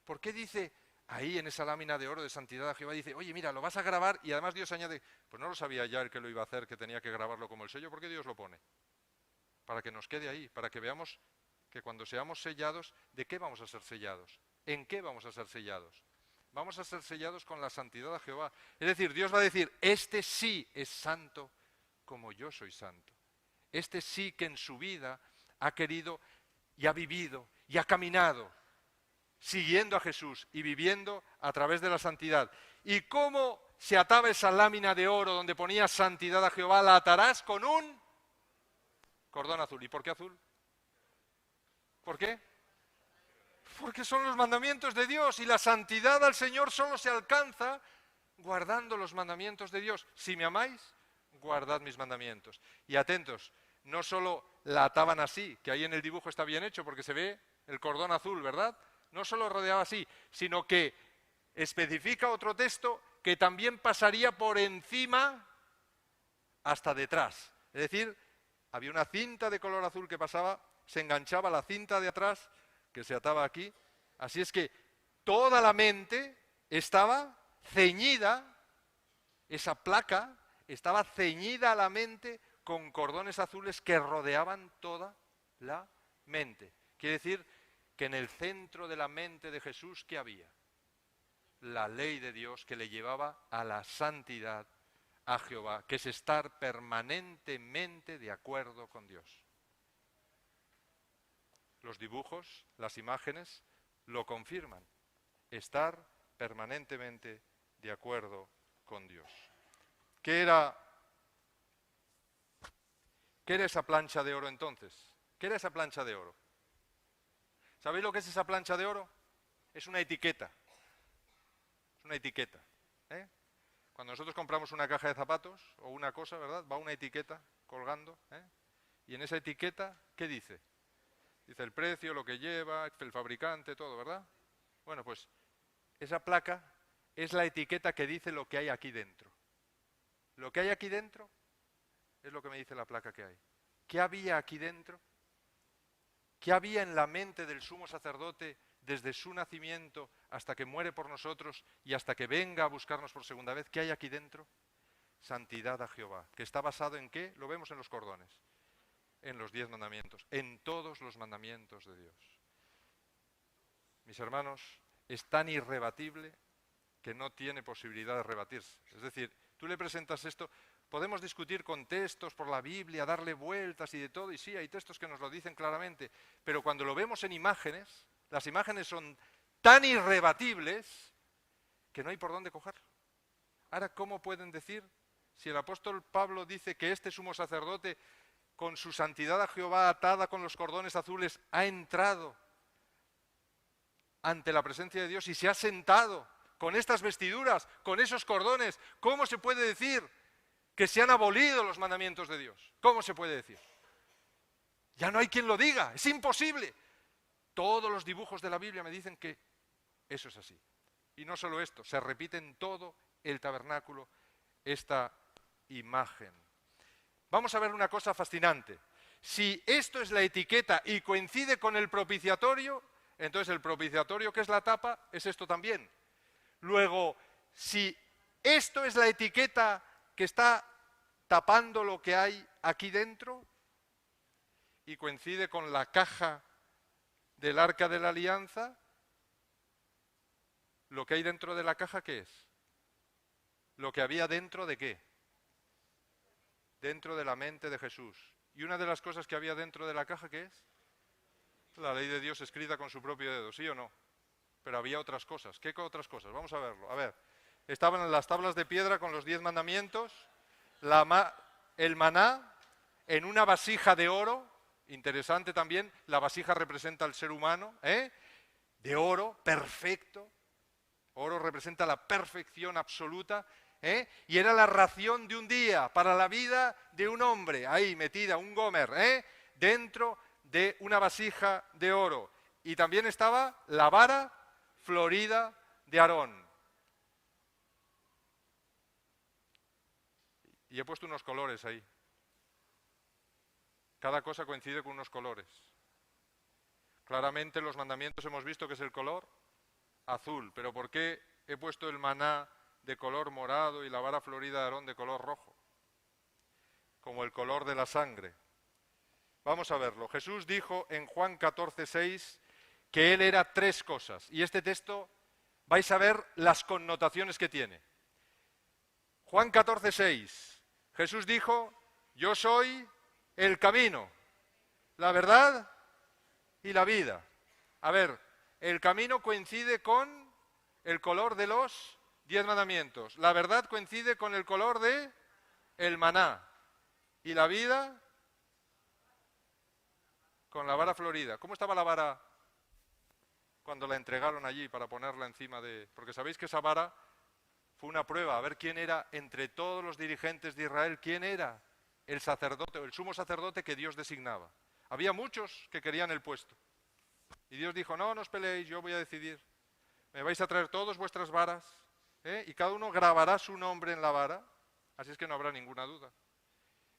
¿Por qué dice ahí en esa lámina de oro de santidad a Jehová? Dice, oye, mira, lo vas a grabar y además Dios añade, pues no lo sabía ya el que lo iba a hacer, que tenía que grabarlo como el sello. ¿Por qué Dios lo pone? Para que nos quede ahí, para que veamos que cuando seamos sellados, ¿de qué vamos a ser sellados? ¿En qué vamos a ser sellados? Vamos a ser sellados con la santidad de Jehová. Es decir, Dios va a decir, este sí es santo como yo soy santo. Este sí que en su vida ha querido y ha vivido y ha caminado siguiendo a Jesús y viviendo a través de la santidad. ¿Y cómo se ataba esa lámina de oro donde ponía santidad a Jehová? La atarás con un cordón azul. ¿Y por qué azul? ¿Por qué? Porque son los mandamientos de Dios y la santidad al Señor solo se alcanza guardando los mandamientos de Dios. Si me amáis, guardad mis mandamientos. Y atentos, no solo la ataban así, que ahí en el dibujo está bien hecho porque se ve el cordón azul, ¿verdad? No solo rodeaba así, sino que especifica otro texto que también pasaría por encima hasta detrás. Es decir, había una cinta de color azul que pasaba, se enganchaba la cinta de atrás, que se ataba aquí. Así es que toda la mente estaba ceñida, esa placa estaba ceñida a la mente con cordones azules que rodeaban toda la mente. Quiere decir que en el centro de la mente de Jesús, ¿qué había? La ley de Dios que le llevaba a la santidad a Jehová, que es estar permanentemente de acuerdo con Dios. Los dibujos, las imágenes, lo confirman. estar permanentemente de acuerdo con Dios. ¿Qué era esa plancha de oro entonces? ¿Qué era esa plancha de oro? ¿Sabéis lo que es esa plancha de oro? Es una etiqueta. Es una etiqueta. ¿Eh? Cuando nosotros compramos una caja de zapatos o una cosa, ¿verdad? Va una etiqueta colgando. Y en esa etiqueta, ¿qué dice? Dice el precio, lo que lleva, el fabricante, todo, ¿verdad? Bueno, pues esa placa es la etiqueta que dice lo que hay aquí dentro. Lo que hay aquí dentro es lo que me dice la placa que hay. ¿Qué había aquí dentro? ¿Qué había en la mente del sumo sacerdote desde su nacimiento hasta que muere por nosotros y hasta que venga a buscarnos por segunda vez? ¿Qué hay aquí dentro? Santidad a Jehová, que está basado en ¿qué? Lo vemos en los cordones, en los 10 mandamientos, en todos los mandamientos de Dios. Mis hermanos, es tan irrebatible que no tiene posibilidad de rebatirse. Es decir, tú le presentas esto, podemos discutir con textos por la Biblia, darle vueltas y de todo, y sí, hay textos que nos lo dicen claramente, pero cuando lo vemos en imágenes, las imágenes son tan irrebatibles que no hay por dónde cogerlo. Ahora, ¿cómo pueden decir, si el apóstol Pablo dice que este sumo sacerdote, con su santidad a Jehová atada con los cordones azules, ha entrado ante la presencia de Dios y se ha sentado con estas vestiduras, con esos cordones? ¿Cómo se puede decir que se han abolido los mandamientos de Dios? ¿Cómo se puede decir? Ya no hay quien lo diga, es imposible. Todos los dibujos de la Biblia me dicen que eso es así. Y no solo esto, se repite en todo el tabernáculo esta imagen. Vamos a ver una cosa fascinante. Si esto es la etiqueta y coincide con el propiciatorio, entonces el propiciatorio, que es la tapa, es esto también. Luego, si esto es la etiqueta que está tapando lo que hay aquí dentro y coincide con la caja del Arca de la Alianza, lo que hay dentro de la caja, ¿qué es? Lo que había dentro de ¿qué? Dentro de la mente de Jesús. Y una de las cosas que había dentro de la caja, ¿qué es? La ley de Dios escrita con su propio dedo, ¿sí o no? Pero había otras cosas. ¿Qué otras cosas? Vamos a verlo. A ver, estaban las tablas de piedra con los 10 mandamientos, el maná en una vasija de oro, interesante también, la vasija representa al ser humano, de oro, perfecto. Oro representa la perfección absoluta, y era la ración de un día para la vida de un hombre, ahí metida, un gomer, dentro de una vasija de oro. Y también estaba la vara florida de Aarón. Y he puesto unos colores ahí. Cada cosa coincide con unos colores. Claramente en los mandamientos hemos visto que es el color azul, pero ¿por qué he puesto el maná de color morado y la vara florida de Aarón de color rojo? Como el color de la sangre. Vamos a verlo. Jesús dijo en Juan 14:6 que Él era 3 cosas. Y este texto vais a ver las connotaciones que tiene. Juan 14:6. Jesús dijo, yo soy el camino, la verdad y la vida. A ver, el camino coincide con el color de los 10 mandamientos. La verdad coincide con el color de el maná. Y la vida con la vara florida. ¿Cómo estaba la vara cuando la entregaron allí para ponerla encima de...? Porque sabéis que esa vara fue una prueba, a ver quién era, entre todos los dirigentes de Israel, quién era el sacerdote o el sumo sacerdote que Dios designaba. Había muchos que querían el puesto. Y Dios dijo, no os peleéis, yo voy a decidir. Me vais a traer todos vuestras varas, y cada uno grabará su nombre en la vara, así es que no habrá ninguna duda.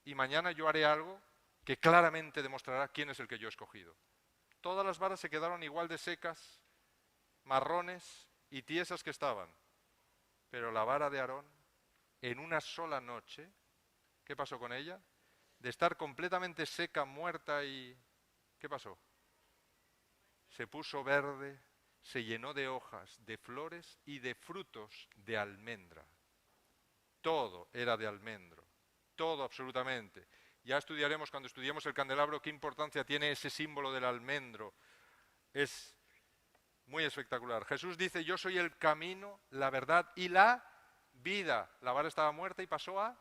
Y mañana yo haré algo que claramente demostrará quién es el que yo he escogido. Todas las varas se quedaron igual de secas, marrones y tiesas que estaban. Pero la vara de Aarón, en una sola noche, ¿qué pasó con ella? De estar completamente seca, muerta y... ¿qué pasó? Se puso verde, se llenó de hojas, de flores y de frutos de almendra. Todo era de almendro, todo absolutamente. Ya estudiaremos, cuando estudiemos el candelabro, qué importancia tiene ese símbolo del almendro. Es Muy espectacular. Jesús dice, yo soy el camino, la verdad y la vida. La vara estaba muerta y pasó a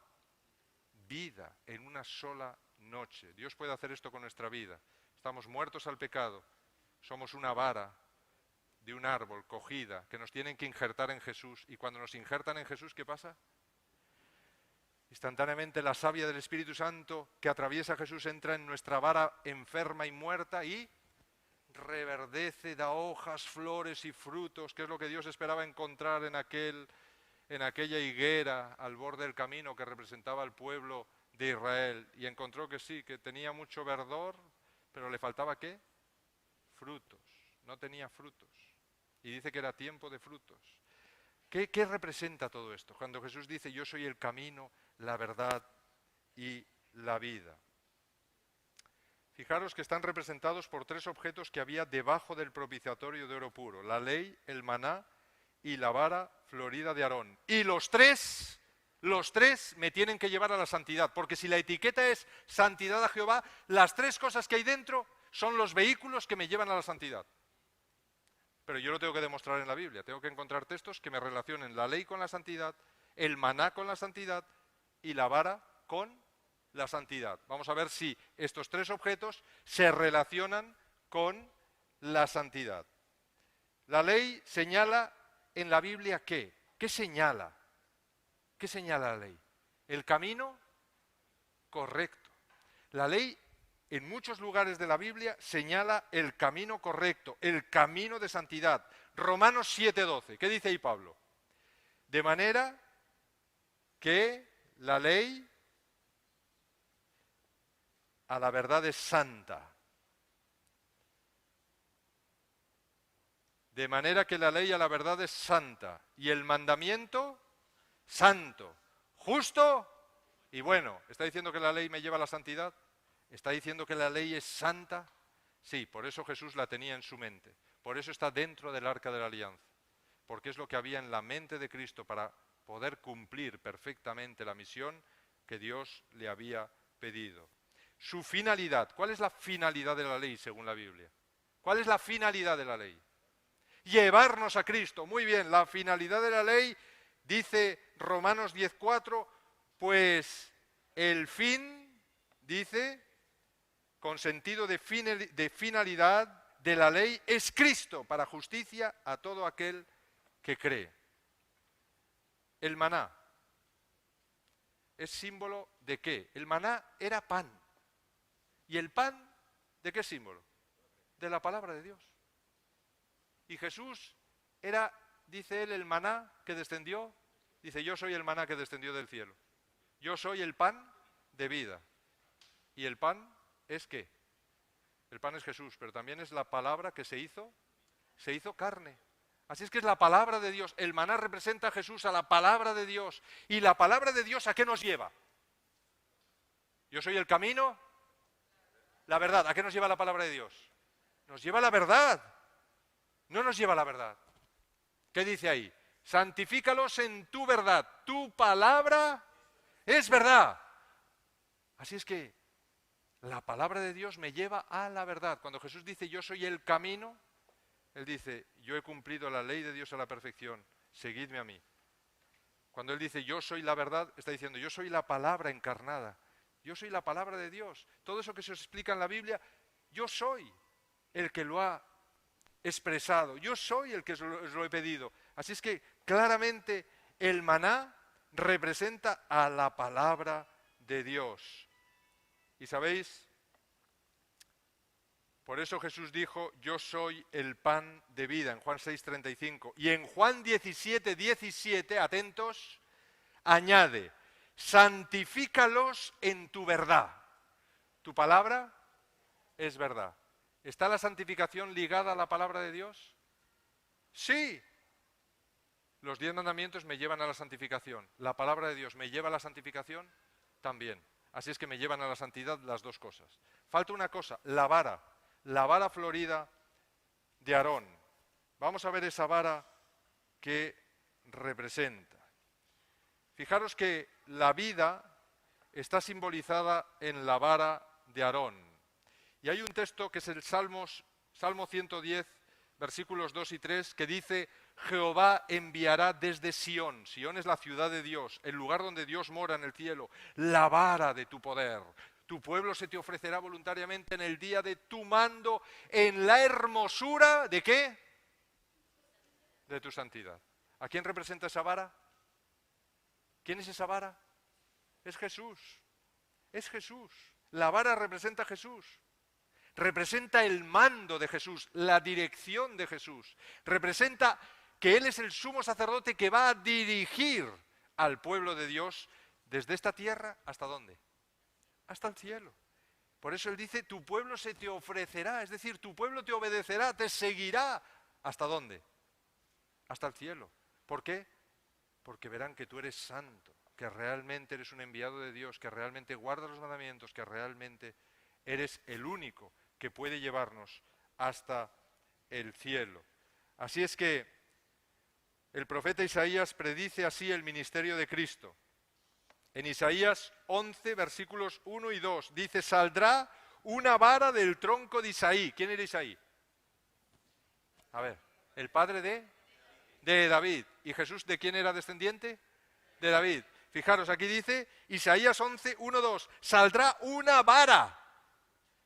vida en una sola noche. Dios puede hacer esto con nuestra vida. Estamos muertos al pecado. Somos una vara de un árbol cogida que nos tienen que injertar en Jesús. Y cuando nos injertan en Jesús, ¿qué pasa? Instantáneamente la savia del Espíritu Santo que atraviesa a Jesús entra en nuestra vara enferma y muerta y reverdece, da hojas, flores y frutos, que es lo que Dios esperaba encontrar en aquella higuera al borde del camino que representaba al pueblo de Israel. Y encontró que sí, que tenía mucho verdor, pero le faltaba ¿qué? Frutos. No tenía frutos. Y dice que era tiempo de frutos. ¿Qué representa todo esto? Cuando Jesús dice, yo soy el camino, la verdad y la vida. Fijaros que están representados por 3 objetos que había debajo del propiciatorio de oro puro. La ley, el maná y la vara florida de Aarón. Y los tres me tienen que llevar a la santidad. Porque si la etiqueta es santidad a Jehová, las 3 cosas que hay dentro son los vehículos que me llevan a la santidad. Pero yo lo tengo que demostrar en la Biblia. Tengo que encontrar textos que me relacionen la ley con la santidad, el maná con la santidad y la vara con la santidad. Vamos a ver si estos 3 objetos se relacionan con la santidad. La ley señala en la Biblia ¿qué? ¿Qué señala? ¿Qué señala la ley? El camino correcto. La ley en muchos lugares de la Biblia señala el camino correcto, el camino de santidad. Romanos 7:12, ¿qué dice ahí Pablo? De manera que la ley a la verdad es santa. De manera que la ley a la verdad es santa y el mandamiento santo, justo y bueno. ¿Está diciendo que la ley me lleva a la santidad? ¿Está diciendo que la ley es santa? Sí, por eso Jesús la tenía en su mente. Por eso está dentro del arca de la alianza. Porque es lo que había en la mente de Cristo para poder cumplir perfectamente la misión que Dios le había pedido. Su finalidad. ¿Cuál es la finalidad de la ley según la Biblia? ¿Cuál es la finalidad de la ley? Llevarnos a Cristo. Muy bien, la finalidad de la ley, dice Romanos 10:4, pues el fin, dice, con sentido de finalidad de la ley, es Cristo para justicia a todo aquel que cree. El maná es símbolo de qué? El maná era pan. ¿Y el pan de qué símbolo? De la palabra de Dios. Y Jesús era, dice él, el maná que descendió. Dice, yo soy el maná que descendió del cielo. Yo soy el pan de vida. ¿Y el pan es qué? El pan es Jesús, pero también es la palabra que se hizo carne. Así es que es la palabra de Dios. El maná representa a Jesús, a la palabra de Dios. ¿Y la palabra de Dios a qué nos lleva? Yo soy el camino, la verdad. ¿A qué nos lleva la palabra de Dios? Nos lleva a la verdad. No nos lleva a la verdad. ¿Qué dice ahí? Santifícalos en tu verdad. Tu palabra es verdad. Así es que la palabra de Dios me lleva a la verdad. Cuando Jesús dice yo soy el camino, Él dice yo he cumplido la ley de Dios a la perfección, seguidme a mí. Cuando Él dice yo soy la verdad, está diciendo yo soy la palabra encarnada, yo soy la palabra de Dios. Todo eso que se os explica en la Biblia, yo soy el que lo ha expresado, yo soy el que os lo he pedido. Así es que claramente el maná representa a la palabra de Dios. Y sabéis, por eso Jesús dijo, yo soy el pan de vida, en Juan 6:35. Y en Juan 17:17, atentos, añade, santifícalos en tu verdad. Tu palabra es verdad. ¿Está la santificación ligada a la palabra de Dios? Sí. Los 10 mandamientos me llevan a la santificación. ¿La palabra de Dios me lleva a la santificación? También. Así es que me llevan a la santidad las dos cosas. Falta una cosa, la vara florida de Aarón. Vamos a ver esa vara que representa. Fijaros que la vida está simbolizada en la vara de Aarón. Y hay un texto que es el Salmo 110, versículos 2 y 3, que dice: Jehová enviará desde Sión. Sión es la ciudad de Dios, el lugar donde Dios mora en el cielo, la vara de tu poder. Tu pueblo se te ofrecerá voluntariamente en el día de tu mando, en la hermosura, ¿de qué? De tu santidad. ¿A quién representa esa vara? ¿Quién es esa vara? Es Jesús. Es Jesús. La vara representa a Jesús. Representa el mando de Jesús, la dirección de Jesús. Representa que Él es el sumo sacerdote que va a dirigir al pueblo de Dios desde esta tierra, ¿hasta dónde? Hasta el cielo. Por eso Él dice: tu pueblo se te ofrecerá, es decir, tu pueblo te obedecerá, te seguirá. ¿Hasta dónde? Hasta el cielo. ¿Por qué? Porque verán que tú eres santo, que realmente eres un enviado de Dios, que realmente guardas los mandamientos, que realmente eres el único que puede llevarnos hasta el cielo. Así es que el profeta Isaías predice así el ministerio de Cristo. En Isaías 11, versículos 1 y 2, dice: saldrá una vara del tronco de Isaí. ¿Quién era Isaí? A ver, el padre de David. ¿Y Jesús de quién era descendiente? De David. Fijaros, aquí dice Isaías 11, 1, 2, saldrá una vara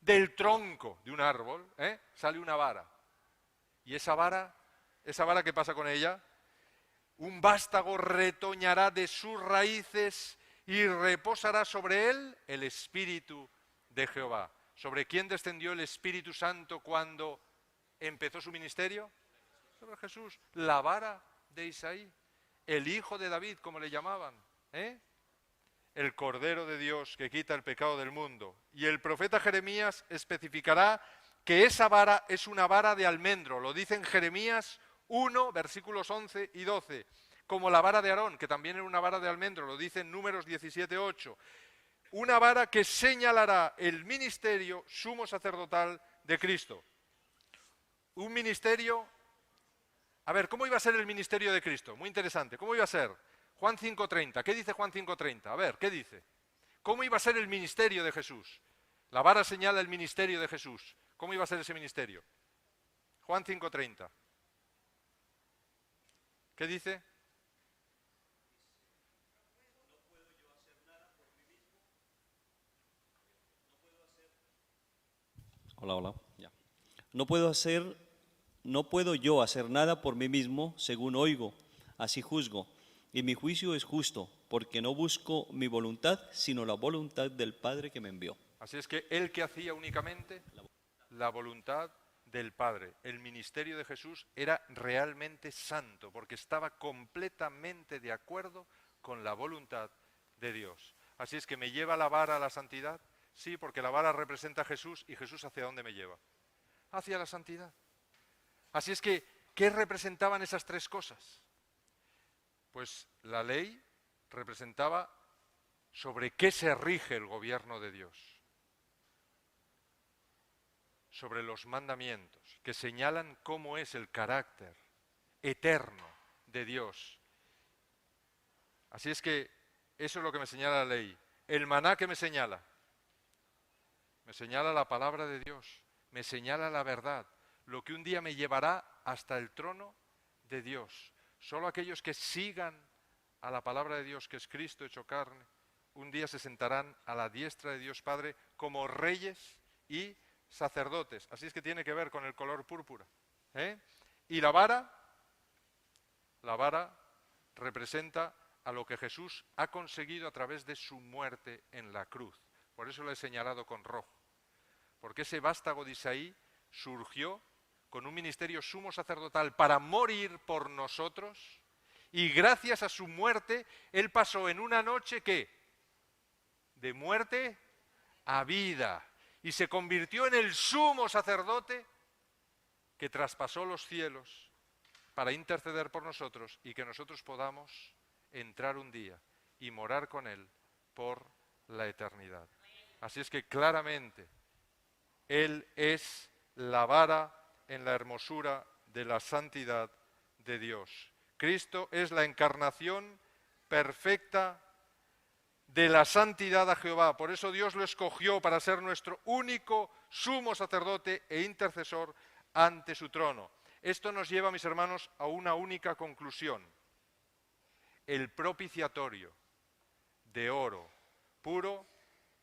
del tronco de un árbol, sale una vara. Y esa vara, ¿qué pasa con ella? Un vástago retoñará de sus raíces y reposará sobre él el Espíritu de Jehová. ¿Sobre quién descendió el Espíritu Santo cuando empezó su ministerio? Sobre Jesús. La vara de Isaí, el hijo de David, como le llamaban, el Cordero de Dios que quita el pecado del mundo. Y el profeta Jeremías especificará que esa vara es una vara de almendro. Lo dice en Jeremías 1, versículos 11 y 12. Como la vara de Aarón, que también era una vara de almendro. Lo dice en Números 17, 8. Una vara que señalará el ministerio sumo sacerdotal de Cristo. Un ministerio... A ver, ¿cómo iba a ser el ministerio de Cristo? Muy interesante. ¿Cómo iba a ser? Juan 5:30. ¿Qué dice Juan 5:30? A ver, ¿qué dice? ¿Cómo iba a ser el ministerio de Jesús? La vara señala el ministerio de Jesús. ¿Cómo iba a ser ese ministerio? Juan 5:30. ¿Qué dice? Hola, ya. No puedo yo hacer nada por mí mismo, según oigo, así juzgo. Y mi juicio es justo, porque no busco mi voluntad, sino la voluntad del Padre que me envió. Así es que él que hacía únicamente la voluntad del Padre. El ministerio de Jesús era realmente santo, porque estaba completamente de acuerdo con la voluntad de Dios. Así es que me lleva la vara a la santidad. Sí, porque la vara representa a Jesús, y Jesús ¿hacia dónde me lleva? Hacia la santidad. Así es que, ¿qué representaban esas tres cosas? Pues la ley representaba sobre qué se rige el gobierno de Dios. Sobre los mandamientos, que señalan cómo es el carácter eterno de Dios. Así es que eso es lo que me señala la ley. El maná, ¿qué me señala? Me señala la palabra de Dios, me señala la verdad, lo que un día me llevará hasta el trono de Dios. Solo aquellos que sigan a la palabra de Dios, que es Cristo hecho carne, un día se sentarán a la diestra de Dios Padre como reyes y sacerdotes. Así es que tiene que ver con el color púrpura. Y la vara representa a lo que Jesús ha conseguido a través de su muerte en la cruz. Por eso lo he señalado con rojo. Porque ese vástago de Isaí surgió con un ministerio sumo sacerdotal para morir por nosotros, y gracias a su muerte, él pasó en una noche, ¿qué? De muerte a vida, y se convirtió en el sumo sacerdote que traspasó los cielos para interceder por nosotros, y que nosotros podamos entrar un día y morar con él por la eternidad. Así es que claramente él es la vara en la hermosura de la santidad de Dios. Cristo es la encarnación perfecta de la santidad a Jehová. Por eso Dios lo escogió para ser nuestro único sumo sacerdote e intercesor ante su trono. Esto nos lleva, mis hermanos, a una única conclusión. El propiciatorio de oro puro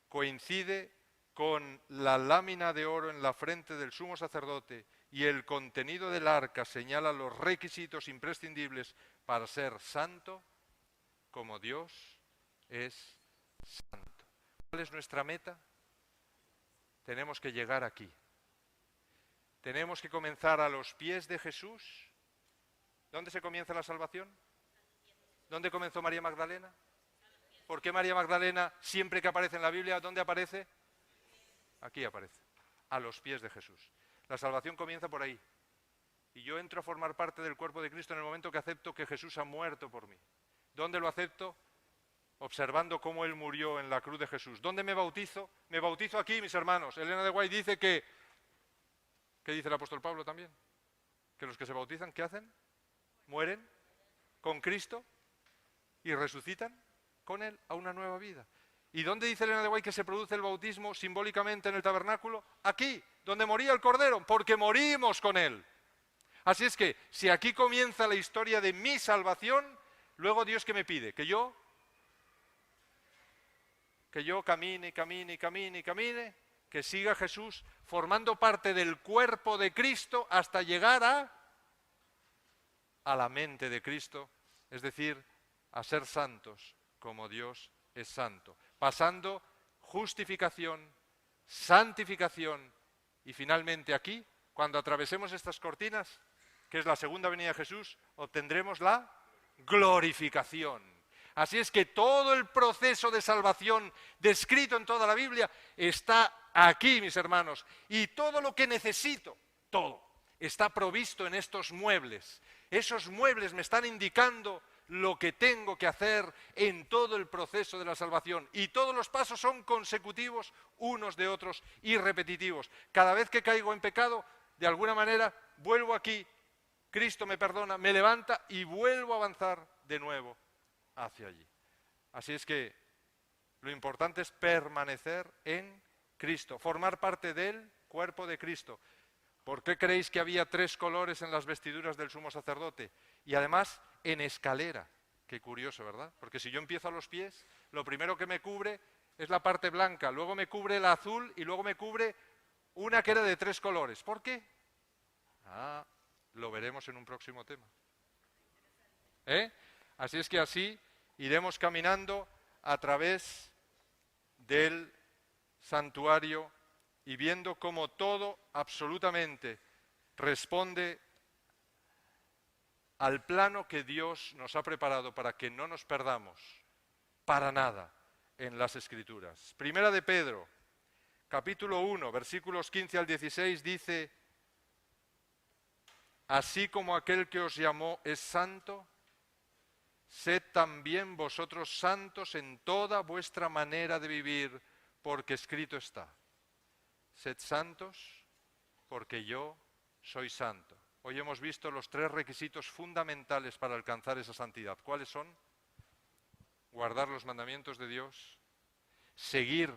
coincide con la lámina de oro en la frente del sumo sacerdote y el contenido del arca señala los requisitos imprescindibles para ser santo como Dios es santo. ¿Cuál es nuestra meta? Tenemos que llegar aquí. Tenemos que comenzar a los pies de Jesús. ¿Dónde se comienza la salvación? ¿Dónde comenzó María Magdalena? ¿Por qué María Magdalena, siempre que aparece en la Biblia, dónde aparece? Aquí aparece, a los pies de Jesús. La salvación comienza por ahí. Y yo entro a formar parte del cuerpo de Cristo en el momento que acepto que Jesús ha muerto por mí. ¿Dónde lo acepto? Observando cómo Él murió en la cruz de Jesús. ¿Dónde me bautizo? Me bautizo aquí, mis hermanos. Elena de White dice que... ¿Qué dice el apóstol Pablo también? Que los que se bautizan, ¿qué hacen? Mueren con Cristo y resucitan con Él a una nueva vida. ¿Y dónde dice Elena de White que se produce el bautismo simbólicamente en el tabernáculo? Aquí, donde moría el Cordero, porque morimos con Él. Así es que, si aquí comienza la historia de mi salvación, luego Dios, ¿qué me pide? Que yo camine, que siga Jesús formando parte del cuerpo de Cristo hasta llegar a la mente de Cristo, es decir, a ser santos como Dios es santo, pasando justificación, santificación y finalmente aquí, cuando atravesemos estas cortinas, que es la segunda venida de Jesús, obtendremos la glorificación. Así es que todo el proceso de salvación descrito en toda la Biblia está aquí, mis hermanos, y todo lo que necesito, todo, está provisto en estos muebles. Esos muebles me están indicando lo que tengo que hacer en todo el proceso de la salvación. Y todos los pasos son consecutivos unos de otros y repetitivos. Cada vez que caigo en pecado, de alguna manera, vuelvo aquí, Cristo me perdona, me levanta y vuelvo a avanzar de nuevo hacia allí. Así es que lo importante es permanecer en Cristo, formar parte del cuerpo de Cristo. ¿Por qué creéis que había 3 colores en las vestiduras del sumo sacerdote? Y además en escalera. Qué curioso, ¿verdad? Porque si yo empiezo a los pies, lo primero que me cubre es la parte blanca, luego me cubre la azul y luego me cubre una que era de 3 colores. ¿Por qué? Lo veremos en un próximo tema. Así es que así iremos caminando a través del santuario y viendo cómo todo absolutamente responde al plano que Dios nos ha preparado para que no nos perdamos para nada en las Escrituras. Primera de Pedro, capítulo 1, versículos 15 al 16 dice: así como aquel que os llamó es santo, sed también vosotros santos en toda vuestra manera de vivir, porque escrito está: sed santos, porque yo soy santo. Hoy hemos visto los 3 requisitos fundamentales para alcanzar esa santidad. ¿Cuáles son? Guardar los mandamientos de Dios, seguir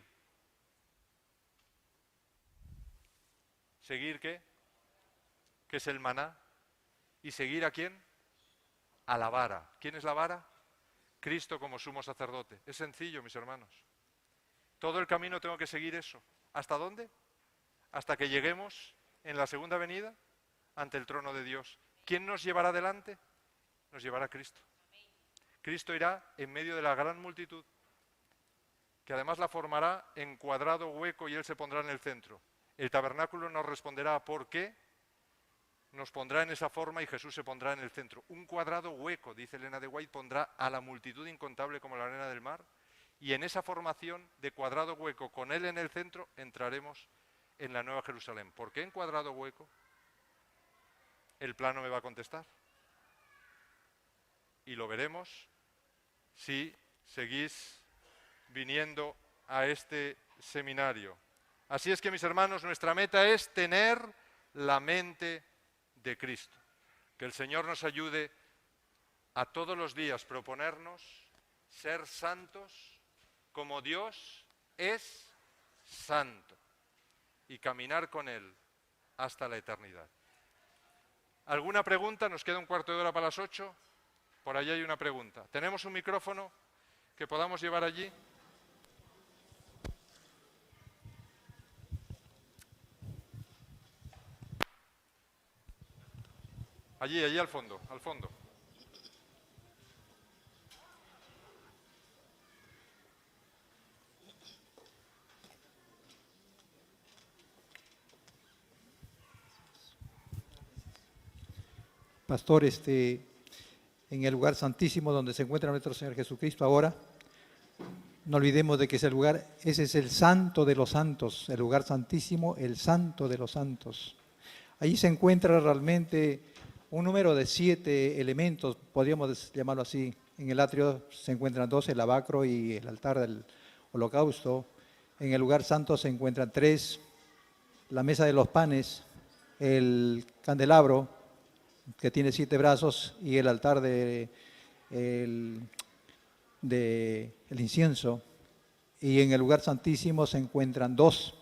¿qué? ¿Qué es el maná? ¿Y seguir a quién? A la vara. ¿Quién es la vara? Cristo como sumo sacerdote. Es sencillo, mis hermanos. Todo el camino tengo que seguir eso. ¿Hasta dónde? Hasta que lleguemos en la segunda venida ante el trono de Dios. ¿Quién nos llevará adelante? Nos llevará Cristo. Cristo irá en medio de la gran multitud, que además la formará en cuadrado hueco y Él se pondrá en el centro. El tabernáculo nos responderá a por qué nos pondrá en esa forma y Jesús se pondrá en el centro. Un cuadrado hueco, dice Elena de White, pondrá a la multitud incontable como la arena del mar, y en esa formación de cuadrado hueco con Él en el centro entraremos en la Nueva Jerusalén. ¿Por qué en cuadrado hueco? El plano me va a contestar. Y lo veremos si seguís viniendo a este seminario. Así es que, mis hermanos, nuestra meta es tener la mente de Cristo. Que el Señor nos ayude a todos los días proponernos ser santos como Dios es santo y caminar con Él hasta la eternidad. ¿Alguna pregunta? Nos queda un cuarto de hora para las 8. Por allí hay una pregunta. ¿Tenemos un micrófono que podamos llevar allí? Allí al fondo, al fondo. Pastor, en el lugar santísimo donde se encuentra nuestro Señor Jesucristo ahora, no olvidemos de que ese es el santo de los santos, el lugar santísimo, el santo de los santos. Allí se encuentra realmente un número de 7 elementos, podríamos llamarlo así. En el atrio se encuentran 2, el lavacro y el altar del holocausto. En el lugar santo se encuentran 3, la mesa de los panes, el candelabro, que tiene 7 brazos, y el altar el incienso. Y en el lugar santísimo se encuentran 2,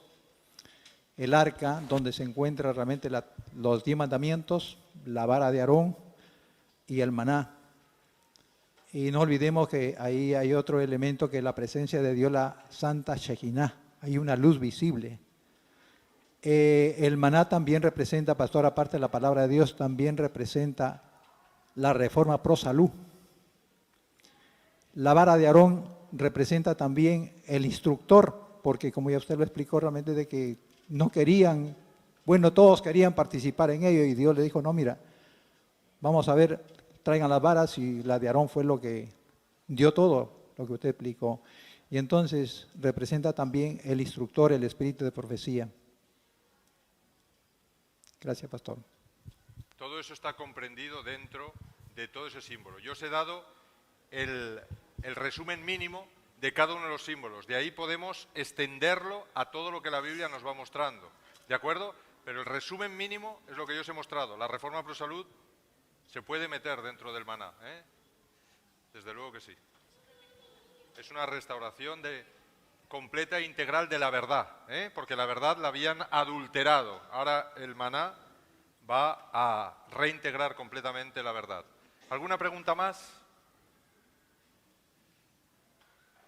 el arca, donde se encuentran realmente los 10 mandamientos, la vara de Aarón y el maná. Y no olvidemos que ahí hay otro elemento, que es la presencia de Dios, la Santa Shekinah. Hay una luz visible. El maná también representa, pastor, aparte de la palabra de Dios, también representa la reforma pro salud. La vara de Aarón representa también el instructor, porque como ya usted lo explicó realmente, de que no querían, bueno, todos querían participar en ello, y Dios le dijo, no, mira, vamos a ver, traigan las varas, y la de Aarón fue lo que dio todo, lo que usted explicó. Y entonces representa también el instructor, el espíritu de profecía. Gracias, pastor. Todo eso está comprendido dentro de todo ese símbolo. Yo os he dado el resumen mínimo de cada uno de los símbolos. De ahí podemos extenderlo a todo lo que la Biblia nos va mostrando. ¿De acuerdo? Pero el resumen mínimo es lo que yo os he mostrado. La reforma pro salud se puede meter dentro del maná, ¿eh? Desde luego que sí. Es una restauración completa e integral de la verdad, ¿eh? Porque la verdad la habían adulterado. Ahora el maná va a reintegrar completamente la verdad. ¿Alguna pregunta más?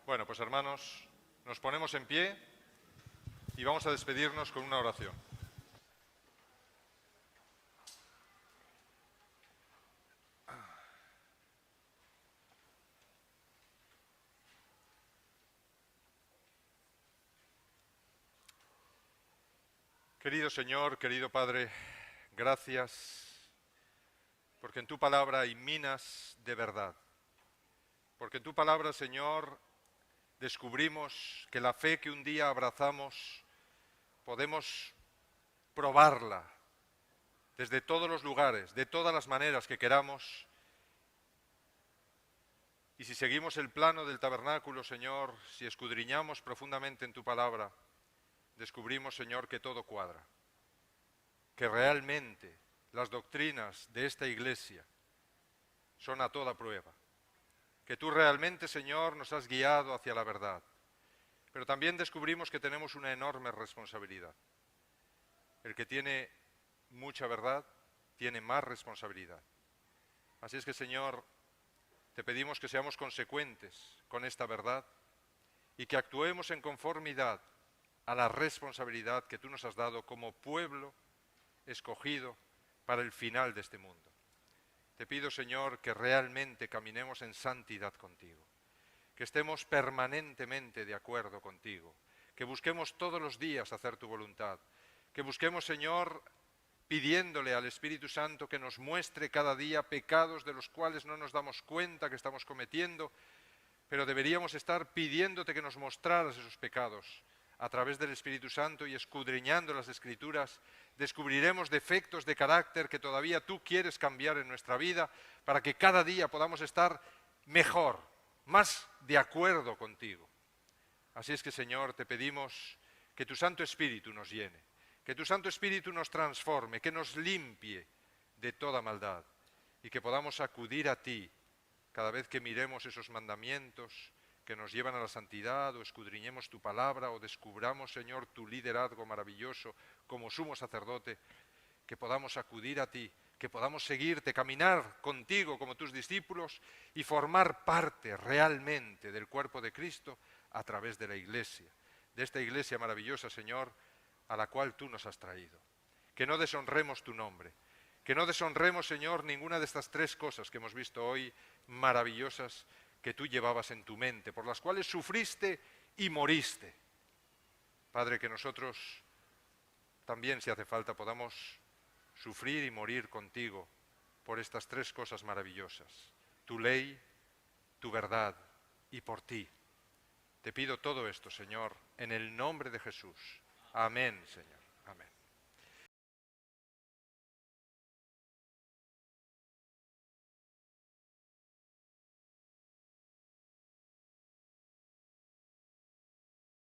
Bueno, pues hermanos, nos ponemos en pie y vamos a despedirnos con una oración. Querido Señor, querido Padre, gracias porque en tu palabra hay minas de verdad. Porque en tu palabra, Señor, descubrimos que la fe que un día abrazamos podemos probarla desde todos los lugares, de todas las maneras que queramos. Y si seguimos el plano del tabernáculo, Señor, si escudriñamos profundamente en tu palabra, descubrimos, Señor, que todo cuadra, que realmente las doctrinas de esta Iglesia son a toda prueba, que tú realmente, Señor, nos has guiado hacia la verdad. Pero también descubrimos que tenemos una enorme responsabilidad. El que tiene mucha verdad tiene más responsabilidad. Así es que, Señor, te pedimos que seamos consecuentes con esta verdad y que actuemos en conformidad a la responsabilidad que tú nos has dado como pueblo escogido para el final de este mundo. Te pido, Señor, que realmente caminemos en santidad contigo, que estemos permanentemente de acuerdo contigo, que busquemos todos los días hacer tu voluntad, que busquemos, Señor, pidiéndole al Espíritu Santo que nos muestre cada día pecados de los cuales no nos damos cuenta que estamos cometiendo, pero deberíamos estar pidiéndote que nos mostraras esos pecados. A través del Espíritu Santo y escudriñando las Escrituras, descubriremos defectos de carácter que todavía tú quieres cambiar en nuestra vida para que cada día podamos estar mejor, más de acuerdo contigo. Así es que, Señor, te pedimos que tu Santo Espíritu nos llene, que tu Santo Espíritu nos transforme, que nos limpie de toda maldad y que podamos acudir a ti cada vez que miremos esos mandamientos que nos llevan a la santidad, o escudriñemos tu palabra, o descubramos, Señor, tu liderazgo maravilloso como sumo sacerdote, que podamos acudir a ti que podamos seguirte, caminar contigo como tus discípulos y formar parte realmente del cuerpo de Cristo a través de la Iglesia, de esta Iglesia maravillosa, Señor, a la cual tú nos has traído. Que no deshonremos tu nombre, que no deshonremos, Señor, ninguna de estas tres cosas que hemos visto hoy, maravillosas, que tú llevabas en tu mente, por las cuales sufriste y moriste. Padre, que nosotros también, si hace falta, podamos sufrir y morir contigo por estas tres cosas maravillosas, tu ley, tu verdad y por ti. Te pido todo esto, Señor, en el nombre de Jesús. Amén, Señor.